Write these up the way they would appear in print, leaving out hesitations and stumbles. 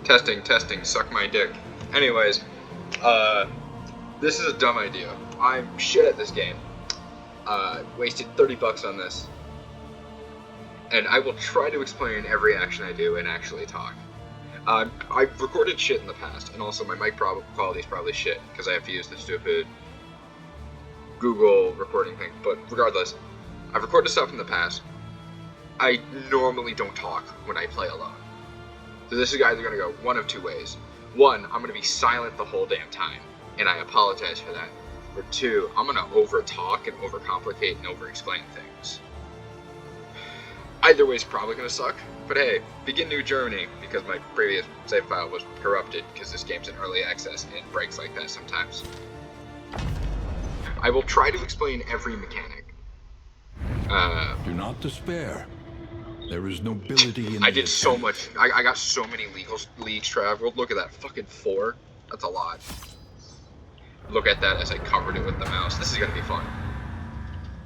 Testing, suck my dick. Anyways, this is a dumb idea. I'm shit at this game. Wasted $30 on this. And I will try to explain every action I do and actually talk. I've recorded shit in the past, and also my mic quality is probably shit, because I have to use the stupid Google recording thing. But regardless, I've recorded stuff in the past. I normally don't talk when I play alone. So this is either going to go one of two ways. One, I'm going to be silent the whole damn time, and I apologize for that. Or two, I'm going to over-talk and over-complicate and over-explain things. Either way is probably going to suck, but hey, begin new journey, because my previous save file was corrupted, because this game's in early access, and it breaks like that sometimes. I will try to explain every mechanic. Do not despair. There is nobility in I did so much. I got so many leagues traveled. Look at that, fucking 4. That's a lot. Look at that as I covered it with the mouse. This is gonna be fun.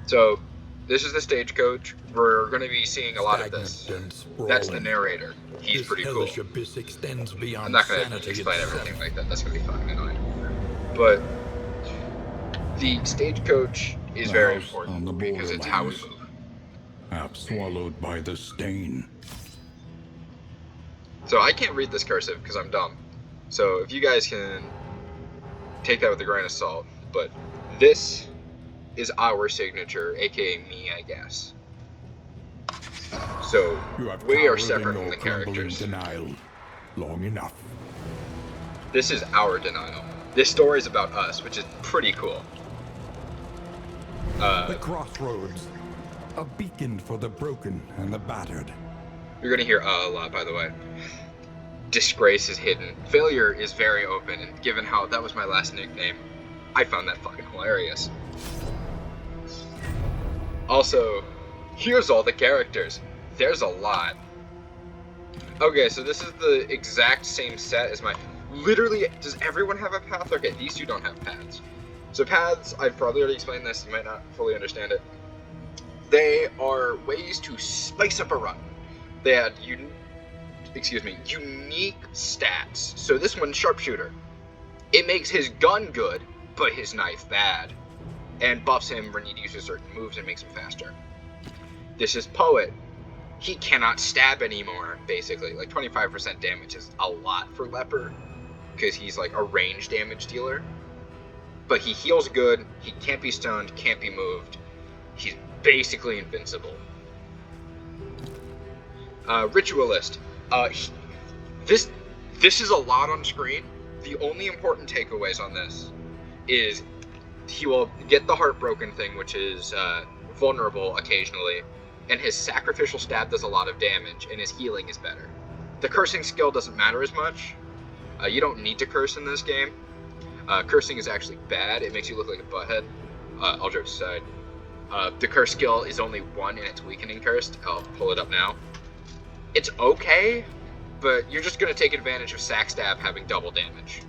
So, this is the stagecoach. We're gonna be seeing a lot of this. That's the narrator. He's pretty cool. I'm not gonna explain everything like that. That's gonna be fucking annoying. But the stagecoach is very important because it's how we move. Half swallowed by the stain. So I can't read this cursive because I'm dumb. So if you guys can take that with a grain of salt, but this is our signature, aka me, I guess. So we are separate from the characters. Denial long enough. This is our denial. This story is about us, which is pretty cool. The crossroads. A beacon for the broken and the battered. You're gonna hear a lot, by the way. Disgrace is hidden. Failure is very open, and given how that was my last nickname, I found that fucking hilarious. Also, here's all the characters. There's a lot. Okay, so this is the exact same set as my... Literally, does everyone have a path? Okay, these two don't have paths. So paths, I've probably already explained this, you might not fully understand it. They are ways to spice up a run. They had unique stats. So this one's sharpshooter. It makes his gun good, but his knife bad, and buffs him when he uses certain moves and makes him faster. This is poet. He cannot stab anymore, basically. Like 25% damage is a lot for leper, because he's like a range damage dealer. But he heals good, he can't be stunned, can't be moved. He's basically invincible. Ritualist. This is a lot on screen. The only important takeaways on this is he will get the heartbroken thing, which is vulnerable occasionally, and his sacrificial stab does a lot of damage, and his healing is better. The cursing skill doesn't matter as much. You don't need to curse in this game. Cursing is actually bad. It makes you look like a butthead. All jokes aside. The curse skill is only 1 and it's weakening cursed. I'll pull it up now. It's okay, but you're just going to take advantage of sack stab having double damage.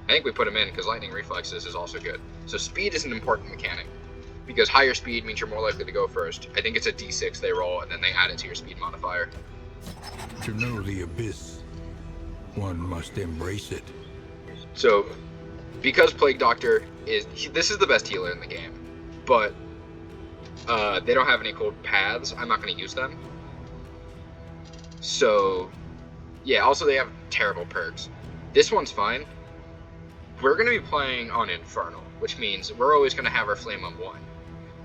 I think we put him in because lightning reflexes is also good. So speed is an important mechanic, because higher speed means you're more likely to go first. I think it's a d6 they roll and then they add it to your speed modifier. To know the abyss, one must embrace it. So, because Plague Doctor this is the best healer in the game, but they don't have any cool paths. I'm not going to use them. So, yeah, also they have terrible perks. This one's fine. We're going to be playing on Infernal, which means we're always going to have our flame on 1.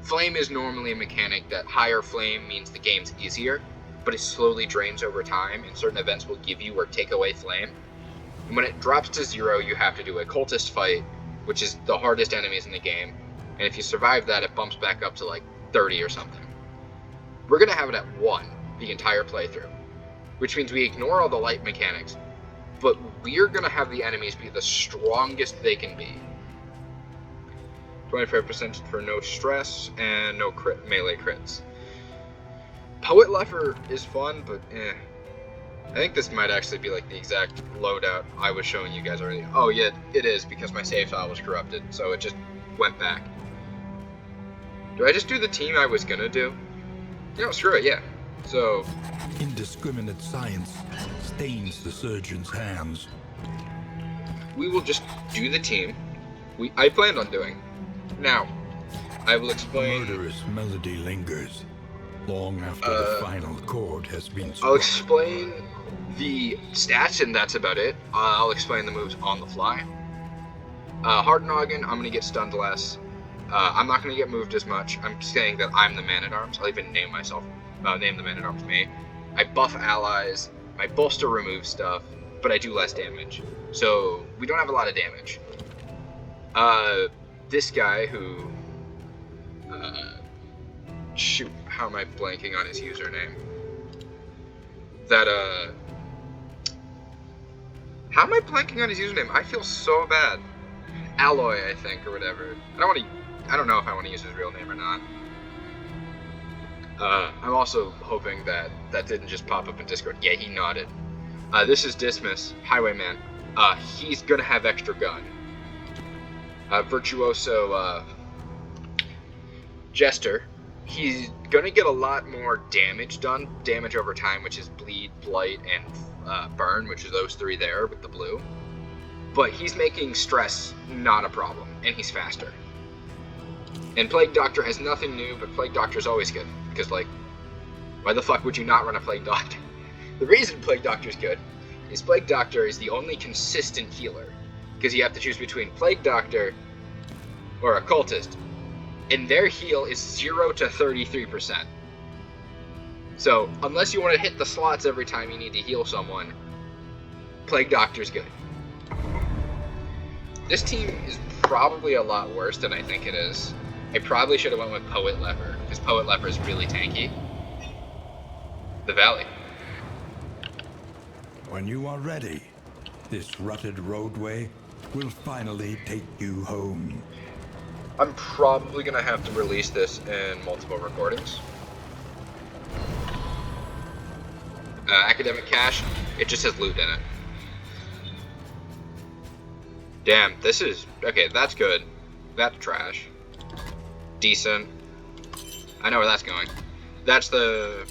Flame is normally a mechanic that higher flame means the game's easier, but it slowly drains over time, and certain events will give you or take away flame. And when it drops to 0, you have to do a cultist fight, which is the hardest enemies in the game. And if you survive that, it bumps back up to like 30 or something. We're going to have it at 1 the entire playthrough, which means we ignore all the light mechanics, but we're going to have the enemies be the strongest they can be. 25% for no stress and no melee crits. Poet Leper is fun, but I think this might actually be like the exact loadout I was showing you guys earlier. Oh yeah, it is, because my save file was corrupted, so it just went back. Do I just do the team I was gonna do? You know, screw it, yeah. So, Indiscriminate science stains the surgeon's hands. we will just do the team I planned on doing. Now, I will The explain. murderous melody lingers long after the final chord has been struck. I'll explain the stats, and that's about it. I'll explain the moves on the fly. Hard Noggin, I'm gonna get stunned less. I'm not gonna get moved as much. I'm saying that I'm the Man-at-Arms. I'll even name the Man-at-Arms me. I buff allies. My bolster removes stuff, but I do less damage. So we don't have a lot of damage. This guy who, shoot, how am I blanking on his username? How am I blanking on his username? I feel so bad. Alloy, I think, or whatever. I don't know if I want to use his real name or not. I'm also hoping that didn't just pop up in Discord. Yeah, he nodded. This is Dismas, Highwayman. He's gonna have extra gun. Virtuoso, Jester. He's gonna get a lot more damage over time, which is Bleed, Blight, and Burn, which is those three there with the blue. But he's making stress not a problem, and he's faster. And Plague Doctor has nothing new, but Plague Doctor is always good. Because, like, why the fuck would you not run a Plague Doctor? The reason Plague Doctor is good is Plague Doctor is the only consistent healer. Because you have to choose between Plague Doctor or Occultist. And their heal is 0 to 33%. So, unless you want to hit the slots every time you need to heal someone, Plague Doctor's good. This team is probably a lot worse than I think it is. I probably should have went with Poet Leper, because Poet Leper is really tanky. The Valley. When you are ready, this rutted roadway will finally take you home. I'm probably going to have to release this in multiple recordings. Academic Cache, it just has loot in it. Damn, this is... Okay, that's good. That's trash. Decent. I know where that's going. That's the...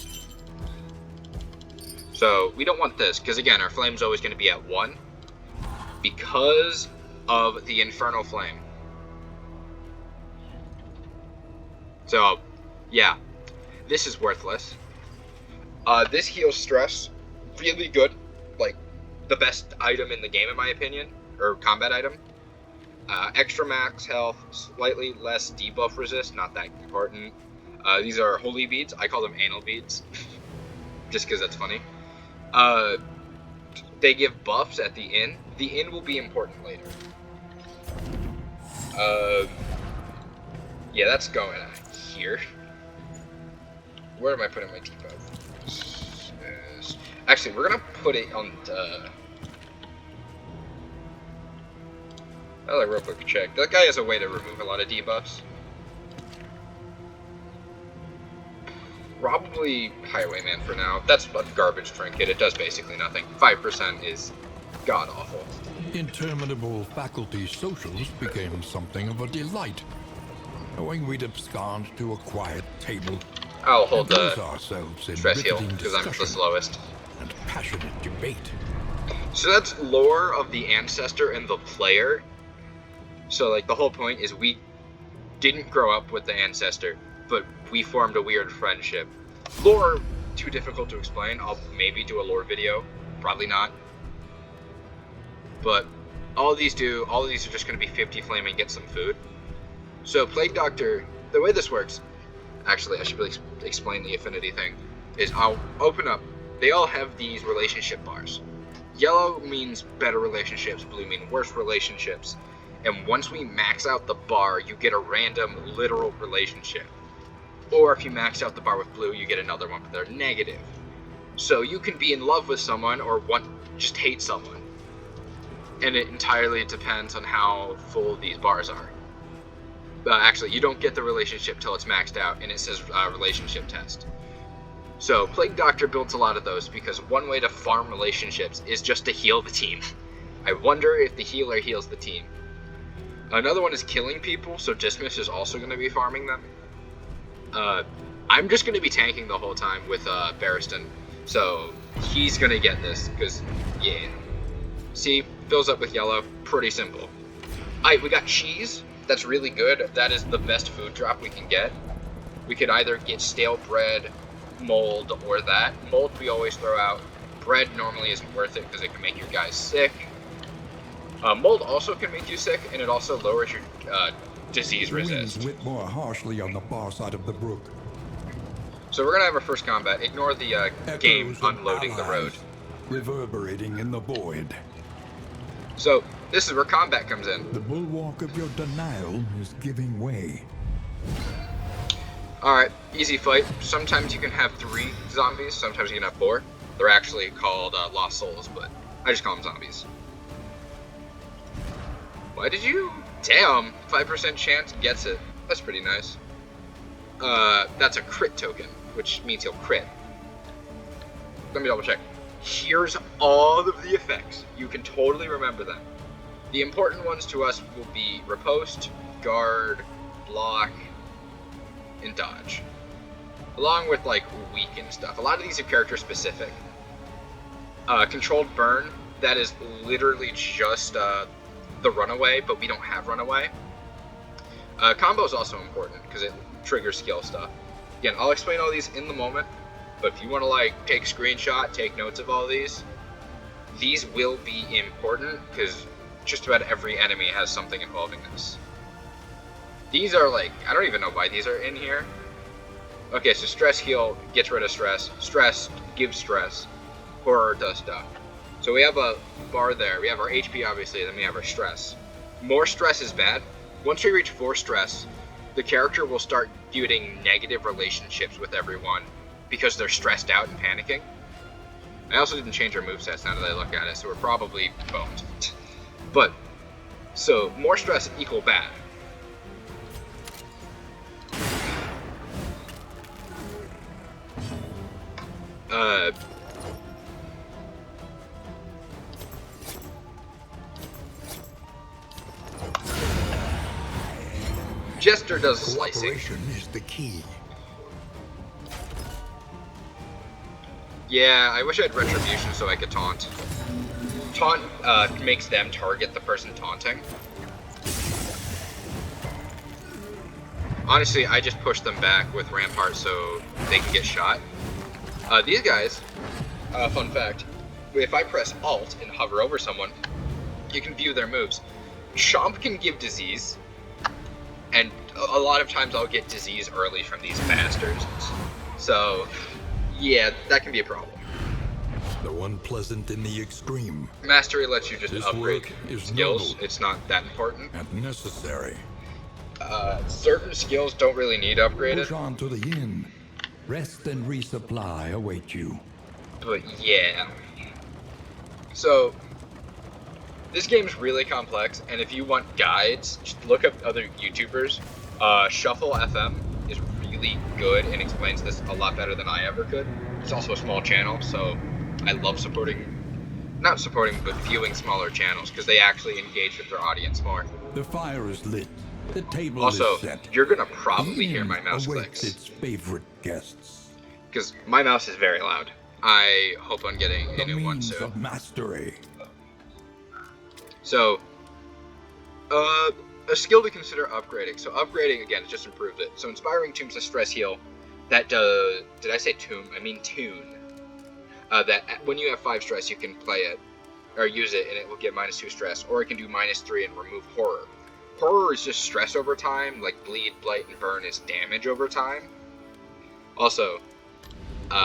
So, we don't want this, because again, our flame's always going to be at 1. Because of the Infernal Flame. So, yeah. This is worthless. This heals stress. Really good. Like, the best item in the game, in my opinion. Or combat item. Extra max health, slightly less debuff resist, not that important. These are holy beads. I call them anal beads. Just because that's funny. They give buffs at the inn. The inn will be important later. Yeah, that's going here. Where am I putting my debuff? Actually, we're gonna put it on I'll like real quick check. That guy has a way to remove a lot of debuffs. Probably Highwayman for now. That's a garbage trinket. It does basically nothing. 5% is god-awful. Interminable faculty socials became something of a delight, knowing we'd abscond to a quiet table I'll hold and lose the ourselves in stress heal, riveting because I'm the discussion slowest. and passionate debate. So that's lore of the ancestor and the player. So, like, the whole point is we didn't grow up with the ancestor, but we formed a weird friendship. Lore, too difficult to explain. I'll maybe do a lore video. Probably not. But all of these are just going to be 50 flame and get some food. So, Plague Doctor, the way this works, actually, I should really explain the affinity thing, is I'll open up. They all have these relationship bars. Yellow means better relationships, blue mean worse relationships. And once we max out the bar, you get a random literal relationship. Or if you max out the bar with blue, you get another one, but they're negative. So you can be in love with someone or just hate someone. And it entirely depends on how full these bars are. Actually, you don't get the relationship till it's maxed out, and it says relationship test. So Plague Doctor builds a lot of those because one way to farm relationships is just to heal the team. I wonder if the healer heals the team. Another one is killing people, so Dismas is also going to be farming them. I'm just going to be tanking the whole time with Barristan. So he's going to get this, because, yeah. See, fills up with yellow. Pretty simple. Alright, we got cheese. That's really good. That is the best food drop we can get. We could either get stale bread, mold, or that. Mold we always throw out. Bread normally isn't worth it because it can make your guys sick. Mold also can make you sick, and it also lowers your disease resist. Winds whip more harshly on the far side of the brook. So we're gonna have our first combat. Ignore the game Echoes of unloading the road. allies reverberating in the void. So this is where combat comes in. The bulwark of your denial is giving way. Alright, easy fight. Sometimes you can have 3 zombies, sometimes you can have 4. They're actually called Lost Souls, but I just call them zombies. Why did you? Damn, 5% chance gets it. That's pretty nice. That's a crit token, which means he'll crit. Let me double check. Here's all of the effects. You can totally remember them. The important ones to us will be riposte, guard, block, and dodge. Along with like weaken stuff. A lot of these are character specific. Controlled burn, that is literally just the runaway, but we don't have runaway. Combo is also important because it triggers skill stuff. Again, I'll explain all these in the moment, but if you want to like take a screenshot, take notes of all these will be important because just about every enemy has something involving this. These are like, I don't even know why these are in here. Okay, so stress heal gets rid of stress. Stress gives stress. Horror does stuff. So we have a bar there. We have our HP obviously, then we have our stress. More stress is bad. Once we reach 4 stress, the character will start getting negative relationships with everyone because they're stressed out and panicking. I also didn't change our movesets now that I look at it, so we're probably boned. But, so more stress equal bad. Jester does slicing. Cooperation is the key. Yeah, I wish I had retribution so I could taunt. Taunt makes them target the person taunting. Honestly, I just push them back with Rampart so they can get shot. These guys, fun fact, if I press Alt and hover over someone, you can view their moves. Chomp can give disease, and a lot of times I'll get disease early from these bastards. So, yeah, that can be a problem. Though unpleasant in the extreme, Mastery lets you just this upgrade work is skills. noble It's not that important. and necessary. Certain skills don't really need upgraded. Push on to the inn. Rest and resupply await you. But yeah. So, this game's really complex, and if you want guides, just look up other YouTubers. Shuffle FM is really good and explains this a lot better than I ever could. It's also a small channel, so I love not supporting, but viewing smaller channels, because they actually engage with their audience more. The fire is lit. The table Also, is set. you're gonna probably hear my mouse awaits clicks, its favorite guests. because my mouse is very loud. I hope on getting The a new one means soon. of mastery. So, a skill to consider upgrading. So upgrading, again, just improves it. So Inspiring Tomb's a stress heal. That does, did I say tomb? I mean tune. That when you have 5 stress, you can play it, or use it, and it will get -2 stress. Or it can do -3 and remove horror. Horror is just stress over time, like bleed, blight, and burn is damage over time. Also,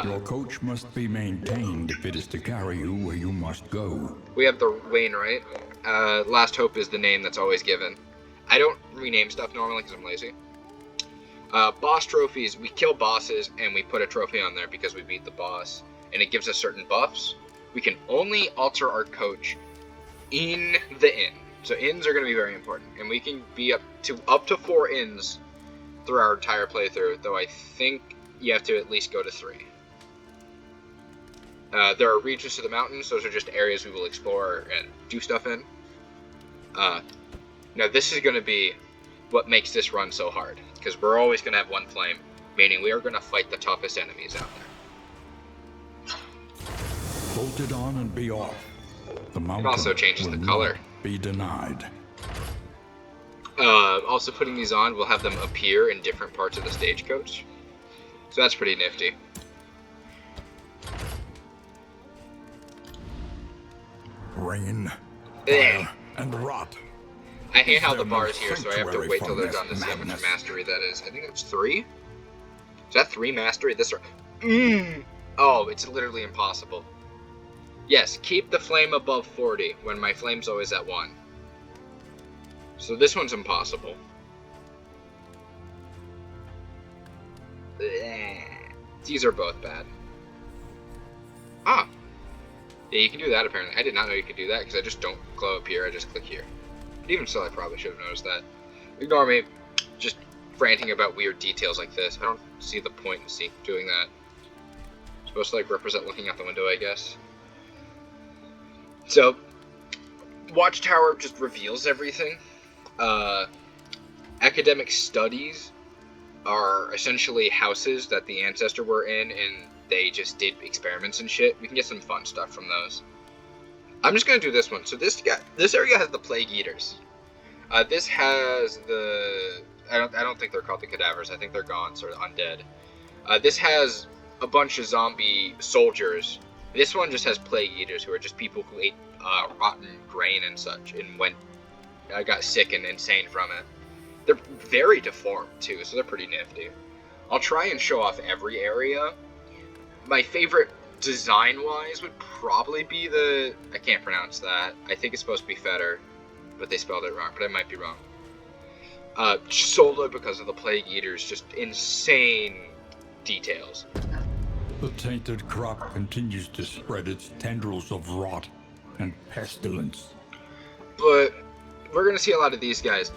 Your coach must be maintained if it is to carry you where you must go. we have the Wainwright. Last Hope is the name that's always given. I don't rename stuff normally because I'm lazy. Boss trophies, we kill bosses and we put a trophy on there because we beat the boss. And it gives us certain buffs. We can only alter our coach in the inn. So inns are going to be very important. And we can be up to 4 inns through our entire playthrough, though I think you have to at least go to 3. There are regions to the mountains. Those are just areas we will explore and do stuff in. Now this is going to be what makes this run so hard, because we're always going to have one flame. meaning we are going to fight the toughest enemies out there. Bolt it on and be off. The mountain also changes will the color. not be denied. Also putting these on will have them appear in different parts of the stagecoach. So that's pretty nifty. Rain, fire, and rot. I hate how the There's bar no is here, so I have to sanctuary wait till from they're this done to see how much madness. mastery that is. I think it's 3? Is that 3 mastery? Oh, it's literally impossible. Yes, keep the flame above 40 when my flame's always at 1. So this one's impossible. These are both bad. Ah! Yeah, you can do that apparently. I did not know you could do that because I just don't glow up here, I just click here. But even still, I probably should have noticed that. Ignore me. Just ranting about weird details like this. I don't see the point in doing that. It's supposed to like represent looking out the window, I guess. So, Watchtower just reveals everything. Academic studies are essentially houses that the Ancestor were in, and they just did experiments and shit. We can get some fun stuff from those. I'm just gonna do this one. So this area has the Plague Eaters. This has the I don't think they're called the Cadavers. I think they're gone, sort of undead. This has a bunch of zombie soldiers. This one just has Plague Eaters, who are just people who ate rotten grain and such, and got sick and insane from it. They're very deformed too, so they're pretty nifty. I'll try and show off every area. My favorite design-wise would probably be I can't pronounce that. I think it's supposed to be Fetter, but they spelled it wrong, but I might be wrong. Solely because of the Plague Eaters, just insane details. The tainted crop continues to spread its tendrils of rot and pestilence. But we're going to see a lot of these guys.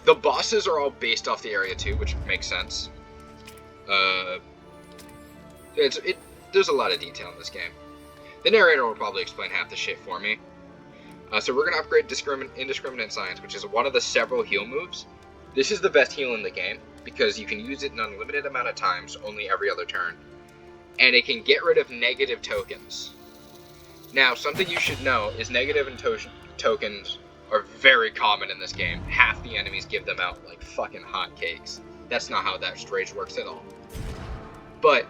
The bosses are all based off the area too, which makes sense. There's a lot of detail in this game. The narrator will probably explain half the shit for me. So we're going to upgrade Indiscriminate Science, which is one of the several heal moves. This is the best heal in the game, because you can use it an unlimited amount of times, only every other turn. And it can get rid of negative tokens. Now, something you should know is negative tokens are very common in this game. Half the enemies give them out like fucking hotcakes. That's not how that rage works at all. But,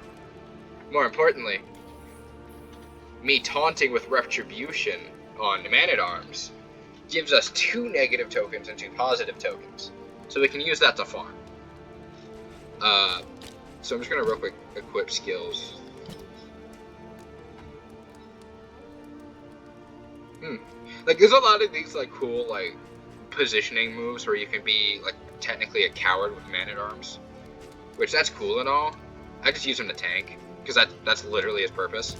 more importantly, me taunting with Retribution on Man-at-Arms gives us 2 negative tokens and 2 positive tokens. So we can use that to farm. So I'm just going to real quick equip skills. Like, there's a lot of these, like, cool, like, positioning moves where you can be, like, technically a coward with Man-at-Arms. Which, that's cool and all. I just use him to tank, because that's literally his purpose.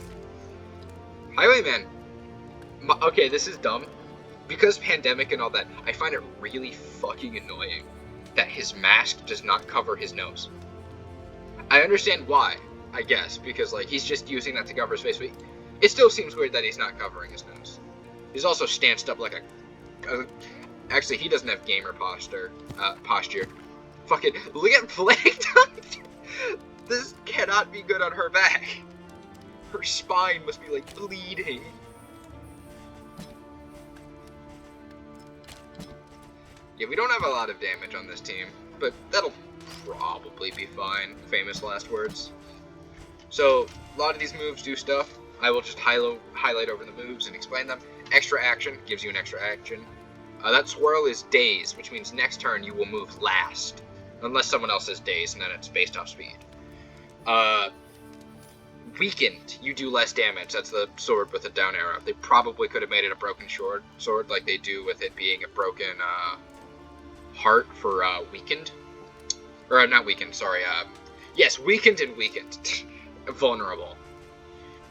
Highwayman. Okay, this is dumb. Because pandemic and all that, I find it really fucking annoying that his mask does not cover his nose. I understand why, I guess, because, like, he's just using that to cover his face, but it still seems weird that he's not covering his nose. He's also stanced up like actually, he doesn't have gamer posture. Fucking, look at Plague. This cannot be good on her back. Her spine must be, like, bleeding. Yeah, we don't have a lot of damage on this team, but that'll probably be fine. Famous last words. So, a lot of these moves do stuff. I will just highlight over the moves and explain them. Extra action gives you an extra action. That swirl is daze, which means next turn you will move last. Unless someone else is dazed, and then it's based off speed. Weakened, you do less damage. That's the sword with a down arrow. They probably could have made it a broken sword like they do with it being a broken heart for weakened. Or not weakened, sorry. Yes, weakened and weakened. Vulnerable.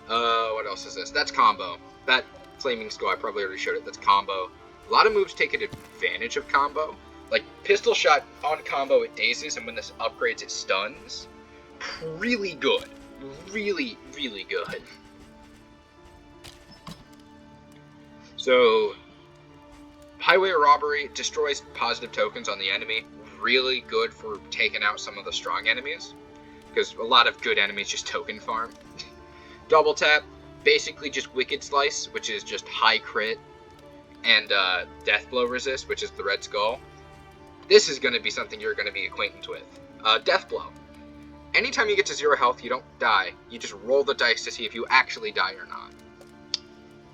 What else is this? That's combo. That Flaming Skull, I probably already showed it. That's combo. A lot of moves take advantage of combo. Like, Pistol Shot on combo, it dazes, and when this upgrades, it stuns. Really good. Really, really good. So, Highway Robbery destroys positive tokens on the enemy. Really good for taking out some of the strong enemies. because a lot of good enemies just token farm. Double tap, basically just Wicked Slice, which is just high crit, and Death Blow resist, which is the Red Skull. This is going to be something you're going to be acquainted with. Death Blow. Anytime you get to 0 health, you don't die. You just roll the dice to see if you actually die or not.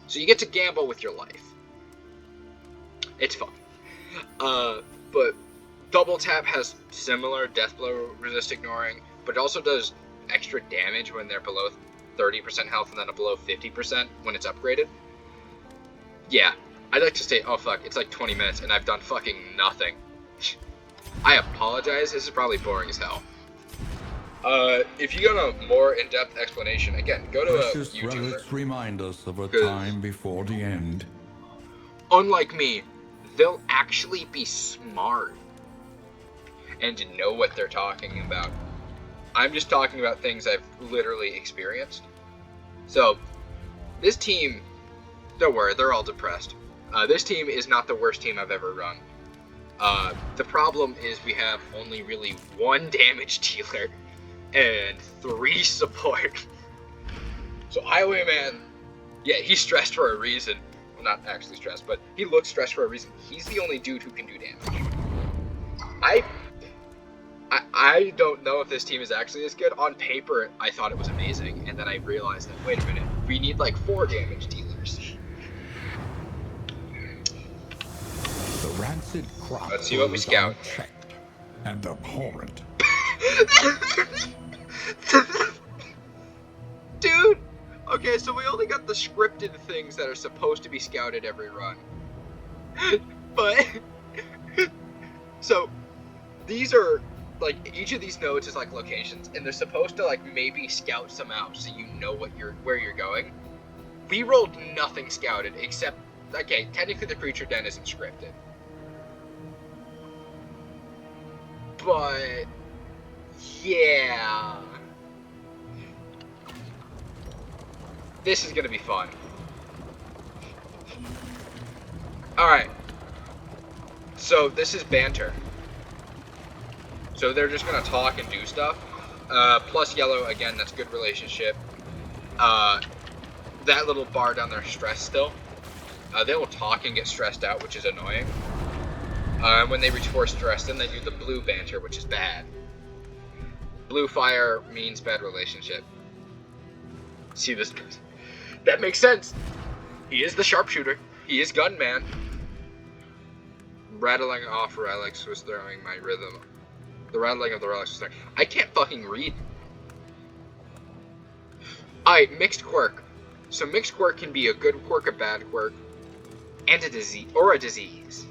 So you get to gamble with your life. It's fun. But Double Tap has similar Death Blow resist ignoring, but it also does extra damage when they're below 30% health and then below 50% when it's upgraded. Yeah, I'd like to say, oh fuck, it's like 20 minutes and I've done fucking nothing. I apologize, this is probably boring as hell. If you want a more in-depth explanation, again, go to Precious a YouTuber. relics remind us of a time before the end. Unlike me, they'll actually be smart and know what they're talking about. I'm just talking about things I've literally experienced. So, this team, don't worry, they're all depressed. This team is not the worst team I've ever run. The problem is we have only really 1 damage dealer and 3 support. So Highwayman, yeah, he's stressed for a reason. Well, not actually stressed, but he looks stressed for a reason. He's the only dude who can do damage. I don't know if this team is actually this good. On paper, I thought it was amazing, and then I realized that, wait a minute, we need like 4 damage dealers. The rancid crop. Let's see what we scout. Unchecked and abhorrent. Dude! Okay, so we only got the scripted things that are supposed to be scouted every run. But... so, these are, like, each of these nodes is like locations, and they're supposed to, like, maybe scout some out so you know where you're going. We rolled nothing scouted, except, okay, technically the Creature Den isn't scripted. But... yeah... this is gonna be fun. Alright. So, this is banter. So, they're just gonna talk and do stuff. Plus yellow, again, that's good relationship. That little bar down there, stress still. They will talk and get stressed out, which is annoying. When they reach 4 stress, then they do the blue banter, which is bad. Blue fire means bad relationship. See this? That makes sense. He is the sharpshooter. He is gunman. Rattling off relics was throwing my rhythm. The rattling of the relics was throwing. I can't fucking read. Alright, mixed quirk. So mixed quirk can be a good quirk, a bad quirk, and a disease, or a disease.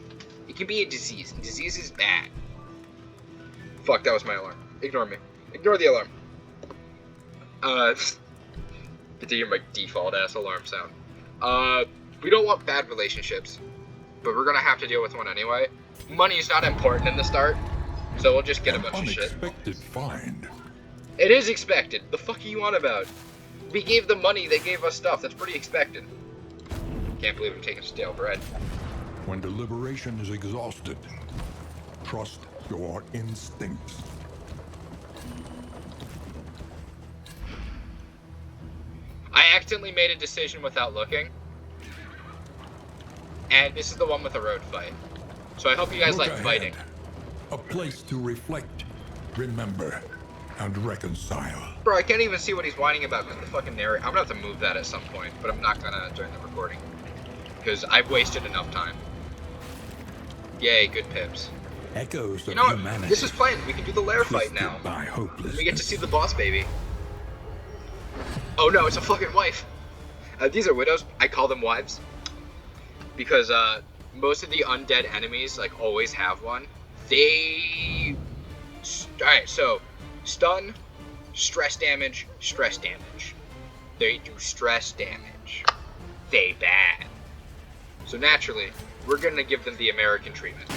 It can be a disease, and disease is bad. Fuck, that was my alarm. Ignore me. Ignore the alarm. Get to hear my default ass alarm sound. We don't want bad relationships, but we're gonna have to deal with one anyway. Money is not important in the start, so we'll just get a bunch of shit. Unexpected find. It is expected. The fuck are you on about? We gave them money, they gave us stuff. That's pretty expected. Can't believe I'm taking stale bread. When deliberation is exhausted, trust your instincts. I accidentally made a decision without looking. And this is the one with the road fight. So I hope you guys Look like ahead. fighting. A place to reflect, remember, and reconcile. Bro, I can't even see what he's whining about because the fucking narrator. I'm gonna have to move that at some point, but I'm not gonna during the recording. Because I've wasted enough time. Yay, good pips. Echoes You of know what? humanity. This is planned. We can do the lair fight twisted now. by hopelessness. We get to see the boss baby. Oh no, it's a fucking wife. These are widows. I call them wives. Because most of the undead enemies, like, always have one. They... Alright, so, stun, stress damage, stress damage. They do stress damage. They bad. So naturally, we're gonna give them the American treatment.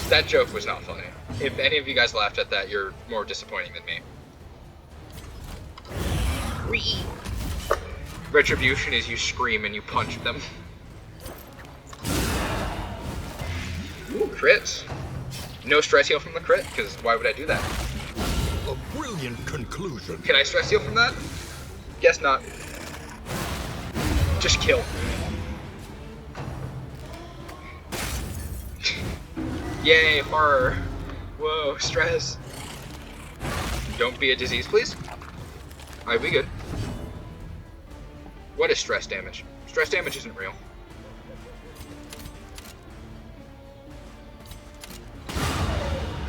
That joke was not funny. If any of you guys laughed at that, you're more disappointing than me. Retribution is you scream and you punch them. crits. No stress heal from the crit, because why would I do that? A brilliant conclusion. Can I stress heal from that? Guess not. Just kill. Yay, horror. Whoa, stress. Don't be a disease, please. Alright, we good. What is stress damage? Stress damage isn't real.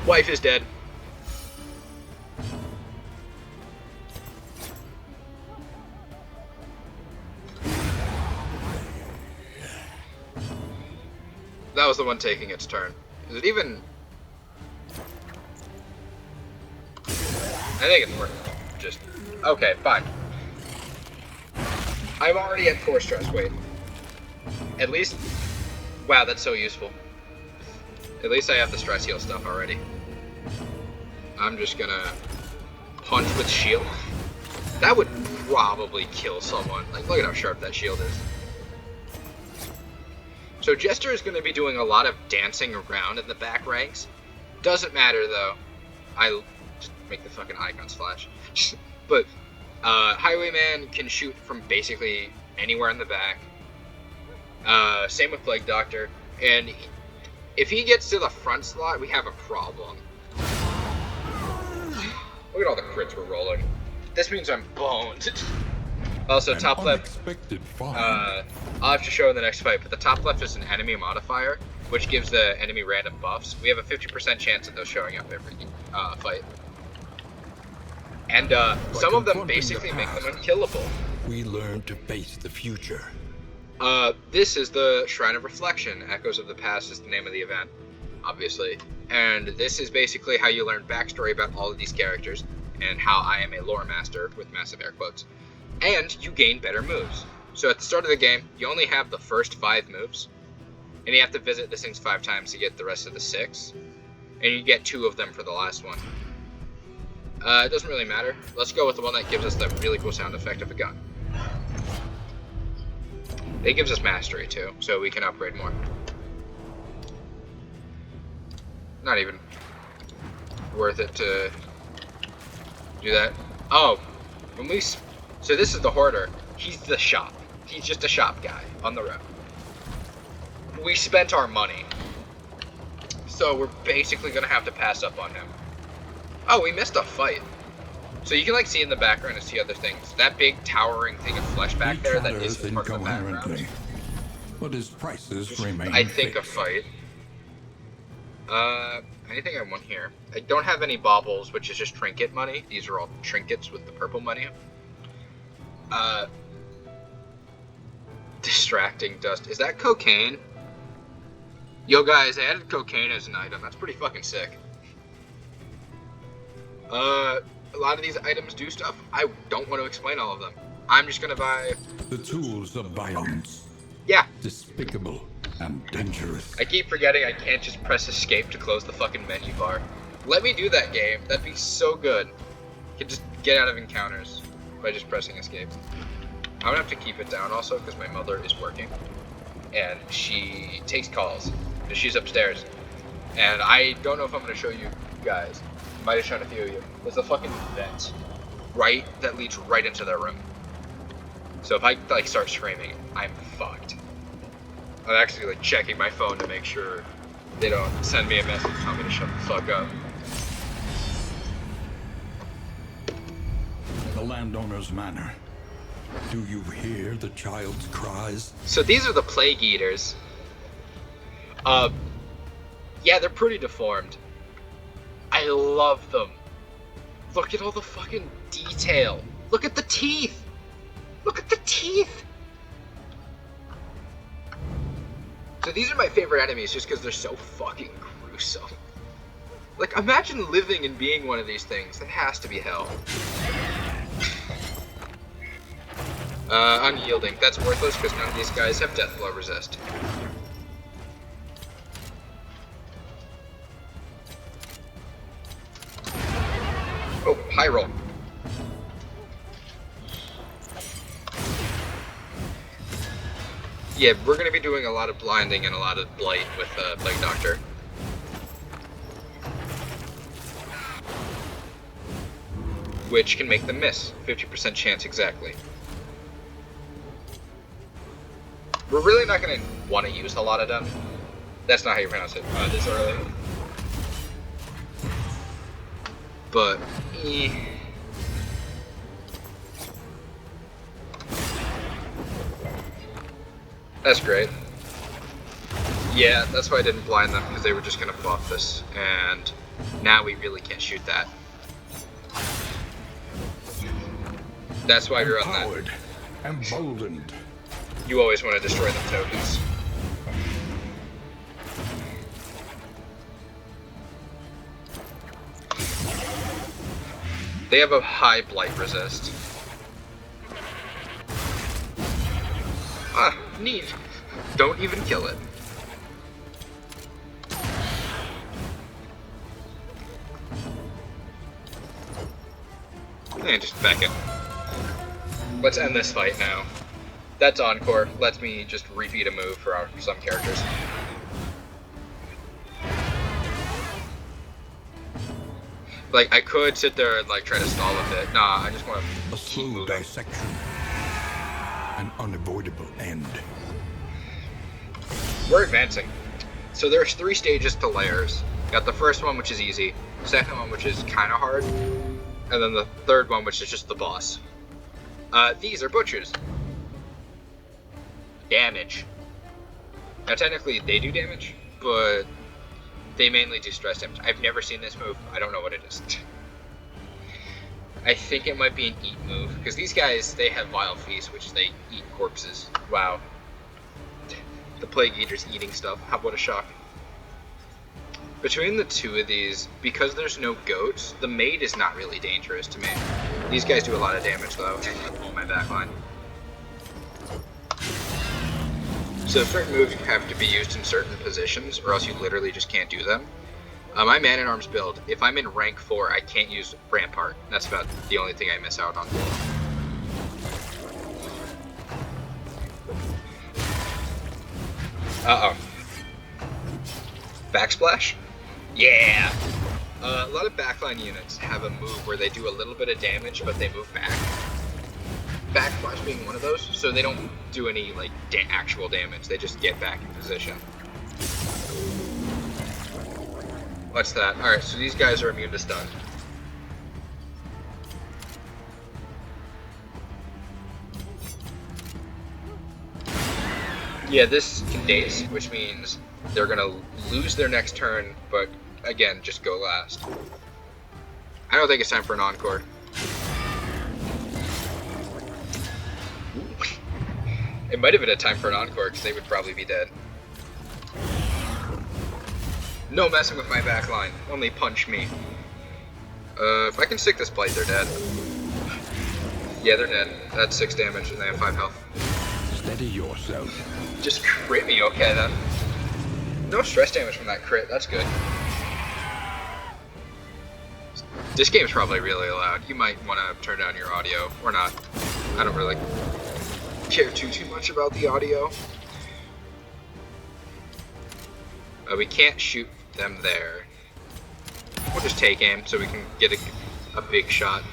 Wife is dead. That was the one taking its turn. Is it even... I think it's worth it. Just... Okay, fine. I'm already at 4 stress, wait. At least... Wow, that's so useful. At least I have the stress heal stuff already. I'm just gonna... punch with shield. That would probably kill someone. Like, look at how sharp that shield is. So Jester is going to be doing a lot of dancing around in the back ranks. Doesn't matter, though. I just make the fucking icons flash. But Highwayman can shoot from basically anywhere in the back. Same with Plague Doctor. And if he gets to the front slot, we have a problem. Look at all the crits we're rolling. This means I'm boned. Also, top left, I'll have to show in the next fight, but the top left is an enemy modifier, which gives the enemy random buffs. We have a 50% chance of those showing up every fight. And some of them basically make them unkillable. We learn to face the future. This is the Shrine of Reflection. Echoes of the Past is the name of the event, obviously. And this is basically how you learn backstory about all of these characters, and how I am a lore master, with massive air quotes. And you gain better moves. So at the start of the game, you only have the first 5 moves, and you have to visit the things 5 times to get the rest of the 6, and you get 2 of them for the last one. It doesn't really matter. Let's go with the one that gives us the really cool sound effect of a gun. It gives us mastery too, so we can upgrade more. Not even worth it to do that. Oh, when we... So this is the Hoarder. He's the shop. He's just a shop guy on the road. We spent our money. So we're basically going to have to pass up on him. Oh, we missed a fight. So you can like see in the background and see other things. That big towering thing of flesh back there that is part of the background. But his prices remain I think a fight. Anything I want here? I don't have any baubles, which is just trinket money. These are all trinkets with the purple money. Distracting dust. Is that cocaine? Yo guys, I added cocaine as an item. That's pretty fucking sick. A lot of these items do stuff. I don't want to explain all of them. I'm just gonna buy... The tools of violence. Yeah. Despicable and dangerous. I keep forgetting I can't just press escape to close the fucking menu bar. Let me do that game. That'd be so good. You can just get out of encounters by just pressing escape. I'm gonna have to keep it down also because my mother is working. And she takes calls. Because she's upstairs. And I don't know if I'm gonna show you guys. Might have shown a few of you. There's a fucking vent right that leads right into their room. So if I like start screaming, I'm fucked. I'm actually like checking my phone to make sure they don't send me a message telling me to shut the fuck up. The landowner's manor. Do you hear the child's cries? So these are the Plague Eaters. Yeah, they're pretty deformed. I love them. Look at all the fucking detail. Look at the teeth. Look at the teeth. So these are my favorite enemies just because they're so fucking gruesome. Like, imagine living and being one of these things. That has to be hell. Unyielding. That's worthless because none of these guys have death blow resist. Oh, high roll. Yeah, we're going to be doing a lot of blinding and a lot of blight with Plague Doctor. which can make them miss. 50% chance exactly. We're really not going to want to use a lot of them. That's not how you pronounce it this early. But, that's great. Yeah, that's why I didn't blind them, because they were just going to buff this. And now we really can't shoot that. That's why we run that. Empowered, emboldened. You always want to destroy them tokens. They have a high blight resist. Ah, neat. Don't even kill it. And just back it. Let's end this fight now. That's Encore. Lets me just repeat a move for some characters. Like, I could sit there and like try to stall a bit. Nah, I just want to A slow dissection. An unavoidable end. We're advancing. So there's 3 stages to layers. Got the first one, which is easy. Second one, which is kind of hard. And then the third one, which is just the boss. These are butchers. Damage. Now technically they do damage, but they mainly do stress damage. I've never seen this move. I don't know what it is. I think it might be an eat move, because these guys, they have Vile Feast, which they eat corpses. Wow. The Plague Eater's eating stuff. What a shock. Between the two of these, because there's no goats, the maid is not really dangerous to me. These guys do a lot of damage though, and pull my backline. So certain moves have to be used in certain positions, or else you literally just can't do them. My Man-at-Arms build, if I'm in rank 4, I can't use Rampart. That's about the only thing I miss out on. Uh-oh. Backsplash? Yeah! A lot of backline units have a move where they do a little bit of damage, but they move back. Backsplash being one of those, so they don't do any like actual damage, they just get back in position. What's that? Alright, so these guys are immune to stun. Yeah, this can daze, which means they're gonna lose their next turn, but again, just go last. I don't think it's time for an encore. It might have been a time for an encore, because they would probably be dead. No messing with my back line. Only punch me. If I can stick this blight, they're dead. Yeah, they're dead. That's 6 damage, and they have 5 health. Steady yourself. Just crit me, okay then. No stress damage from that crit, that's good. This game's probably really loud. You might want to turn down your audio, or not. I don't really care too much about the audio. We can't shoot them there. We'll just take aim so we can get a big shot.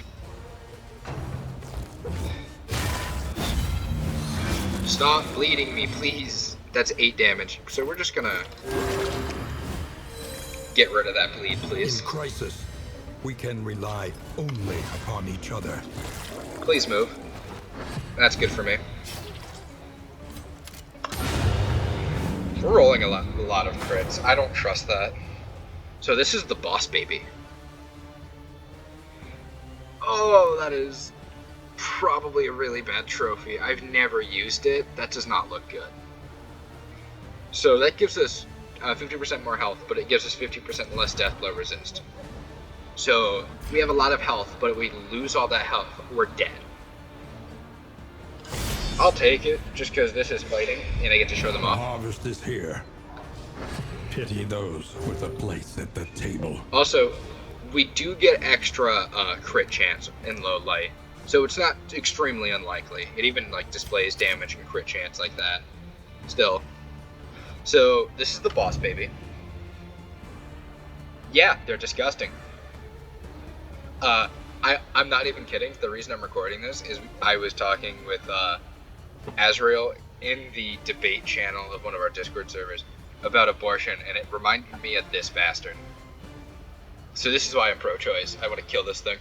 Stop bleeding me, please. That's 8 damage. So we're just gonna get rid of that bleed, please. In crisis, we can rely only upon each other. Please move. That's good for me. We're rolling a lot of crits. I don't trust that. So this is the boss baby. Oh, that is probably a really bad trophy. I've never used it. That does not look good. So that gives us 50% more health, but it gives us 50% less death blow resist. So we have a lot of health, but if we lose all that health, we're dead. I'll take it, just because this is fighting, and I get to show them The off. harvest is here. Pity those with a place at the table. Also, we do get extra crit chance in low light, so it's not extremely unlikely. It even like displays damage and crit chance like that. Still. So this is the boss baby. Yeah, they're disgusting. I'm not even kidding. The reason I'm recording this is I was talking with Azrael in the debate channel of one of our Discord servers about abortion, and it reminded me of this bastard. So this is why I'm pro-choice. I want to kill this thing.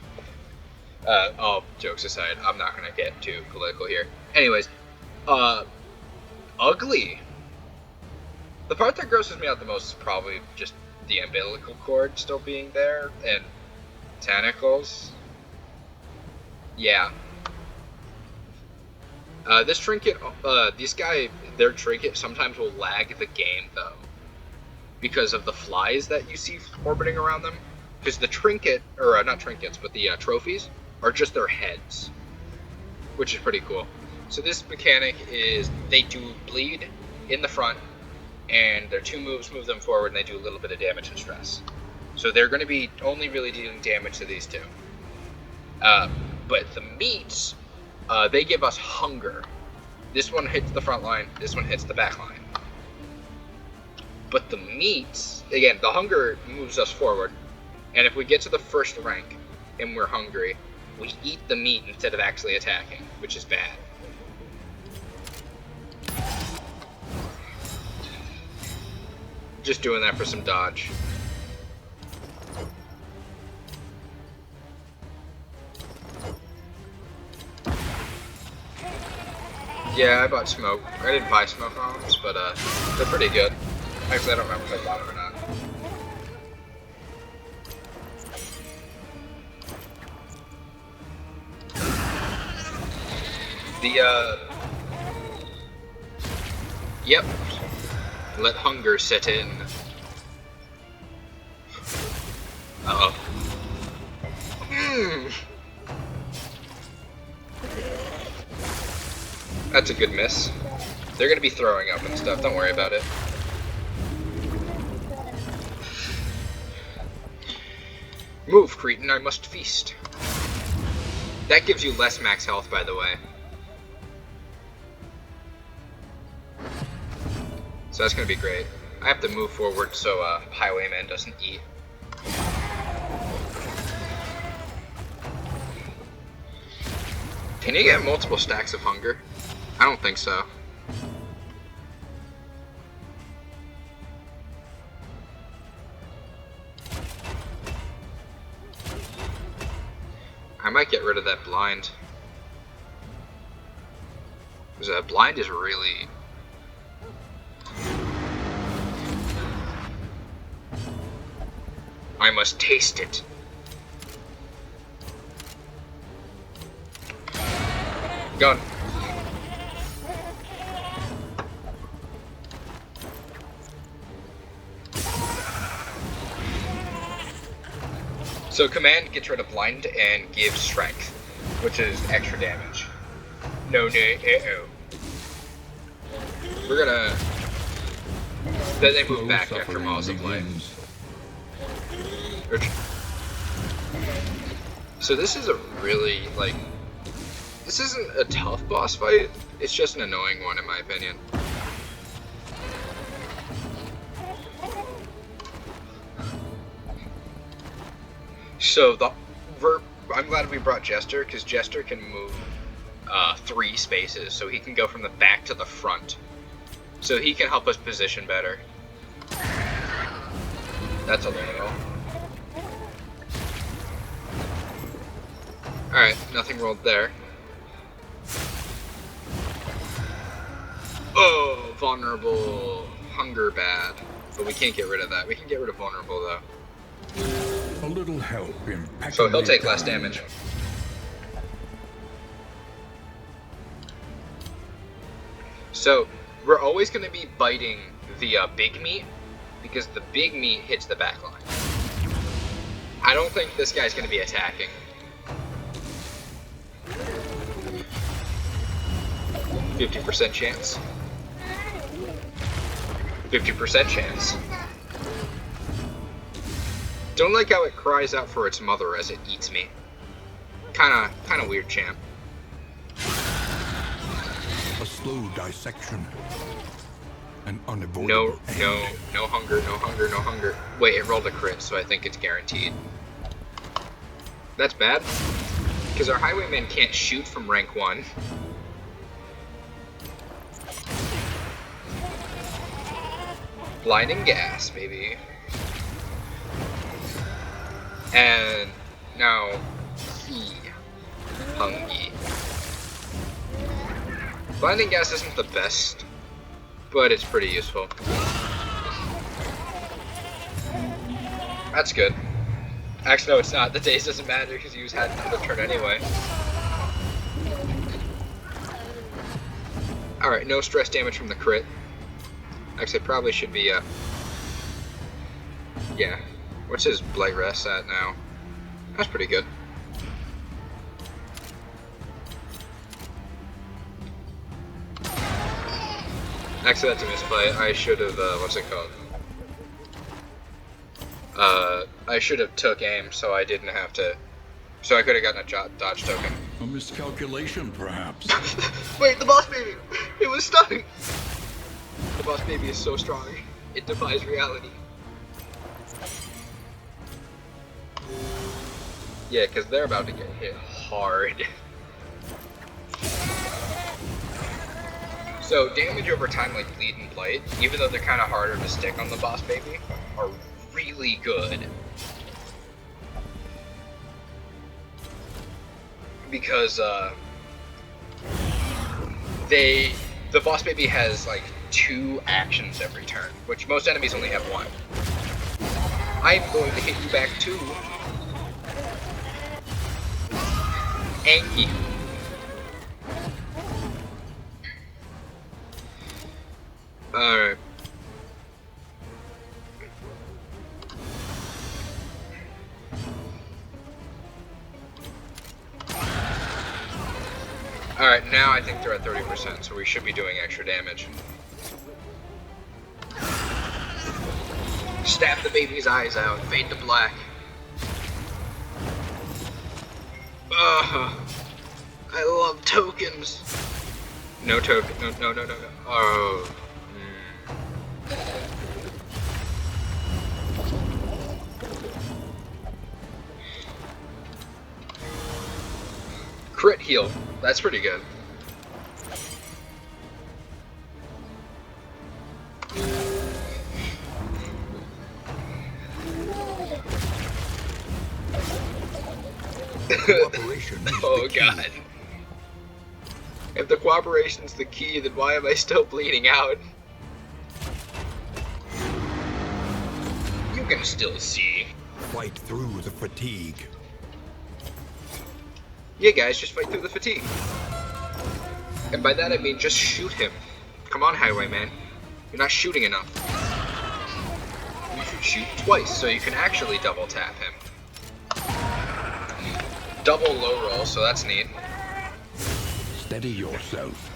All jokes aside, I'm not going to get too political here. Anyways, ugly. The part that grosses me out the most is probably just the umbilical cord still being there, and tentacles. Yeah. This trinket, their trinket sometimes will lag the game, though, because of the flies that you see orbiting around them. Because the trinket, or not trinkets, but the trophies, are just their heads, which is pretty cool. So this mechanic is, they do bleed in the front, and their 2 moves move them forward, and they do a little bit of damage and stress. So they're going to be only really dealing damage to these 2. But the meats, they give us hunger. This one hits the front line, this one hits the back line. But the meats, again, the hunger moves us forward, and if we get to the first rank and we're hungry, we eat the meat instead of actually attacking, which is bad. Just doing that for some dodge. Yeah, I bought smoke. I didn't buy smoke bombs, but they're pretty good. Actually, I don't remember if I bought them or not. Yep. Let hunger set in. Uh-oh. That's a good miss. They're gonna be throwing up and stuff, don't worry about it. Move, cretin, I must feast. That gives you less max health, by the way. So that's gonna be great. I have to move forward so Highwayman doesn't eat. Can you get multiple stacks of hunger? I don't think so. I might get rid of that blind. Because that blind is really... I must taste it. Gun. So command gets rid of blind and gives strength, which is extra damage. No. We're gonna... Then they move back after Maws of Light. So this is a really, like... This isn't a tough boss fight, it's just an annoying one in my opinion. So I'm glad we brought Jester, because Jester can move 3 spaces, so he can go from the back to the front. So he can help us position better. That's a little. Alright, nothing rolled there. Oh, vulnerable. Hunger bad. But we can't get rid of that. We can get rid of vulnerable though. A little help in packing. So he'll take less damage. So we're always going to be biting the big meat, because the big meat hits the back line. I don't think this guy's going to be attacking. 50% chance. 50% chance. Don't like how it cries out for its mother as it eats me. Kinda weird, champ. A slow dissection. An unavoidable No hunger. Wait, it rolled a crit, so I think it's guaranteed. That's bad. because our highwayman can't shoot from rank 1. Blinding gas, baby. And now he, Pungy. Blinding gas isn't the best, but it's pretty useful. That's good. Actually, no, it's not. The daze doesn't matter because you had another turn anyway. Alright, no stress damage from the crit. Actually, it probably should be, yeah. What's his Blight Rest at now? That's pretty good. Actually, that's a misplay. I should have, what's it called? I should have took aim so I didn't have to, so I could have gotten a dodge token. A miscalculation, perhaps. Wait, the boss baby! It was stunning! The boss baby is so strong. It defies reality. Yeah, because they're about to get hit hard. So, damage over time, like Bleed and Blight, even though they're kind of harder to stick on the boss baby, are really good. Because, the boss baby has, like, 2 actions every turn, which most enemies only have 1. I'm going to hit you back too. Anky. Alright. Alright, now I think they're at 30%, so we should be doing extra damage. Stab the baby's eyes out, fade to black. Ugh. I love tokens. No token. No. Oh. Crit heal. That's pretty good. Oh god. If the cooperation's the key, then why am I still bleeding out? You can still see. Fight through the fatigue. Yeah, guys, just fight through the fatigue. And by that I mean just shoot him. Come on, Highwayman. You're not shooting enough. You should shoot twice so you can actually double tap him. Double low roll, so that's neat. Steady yourself.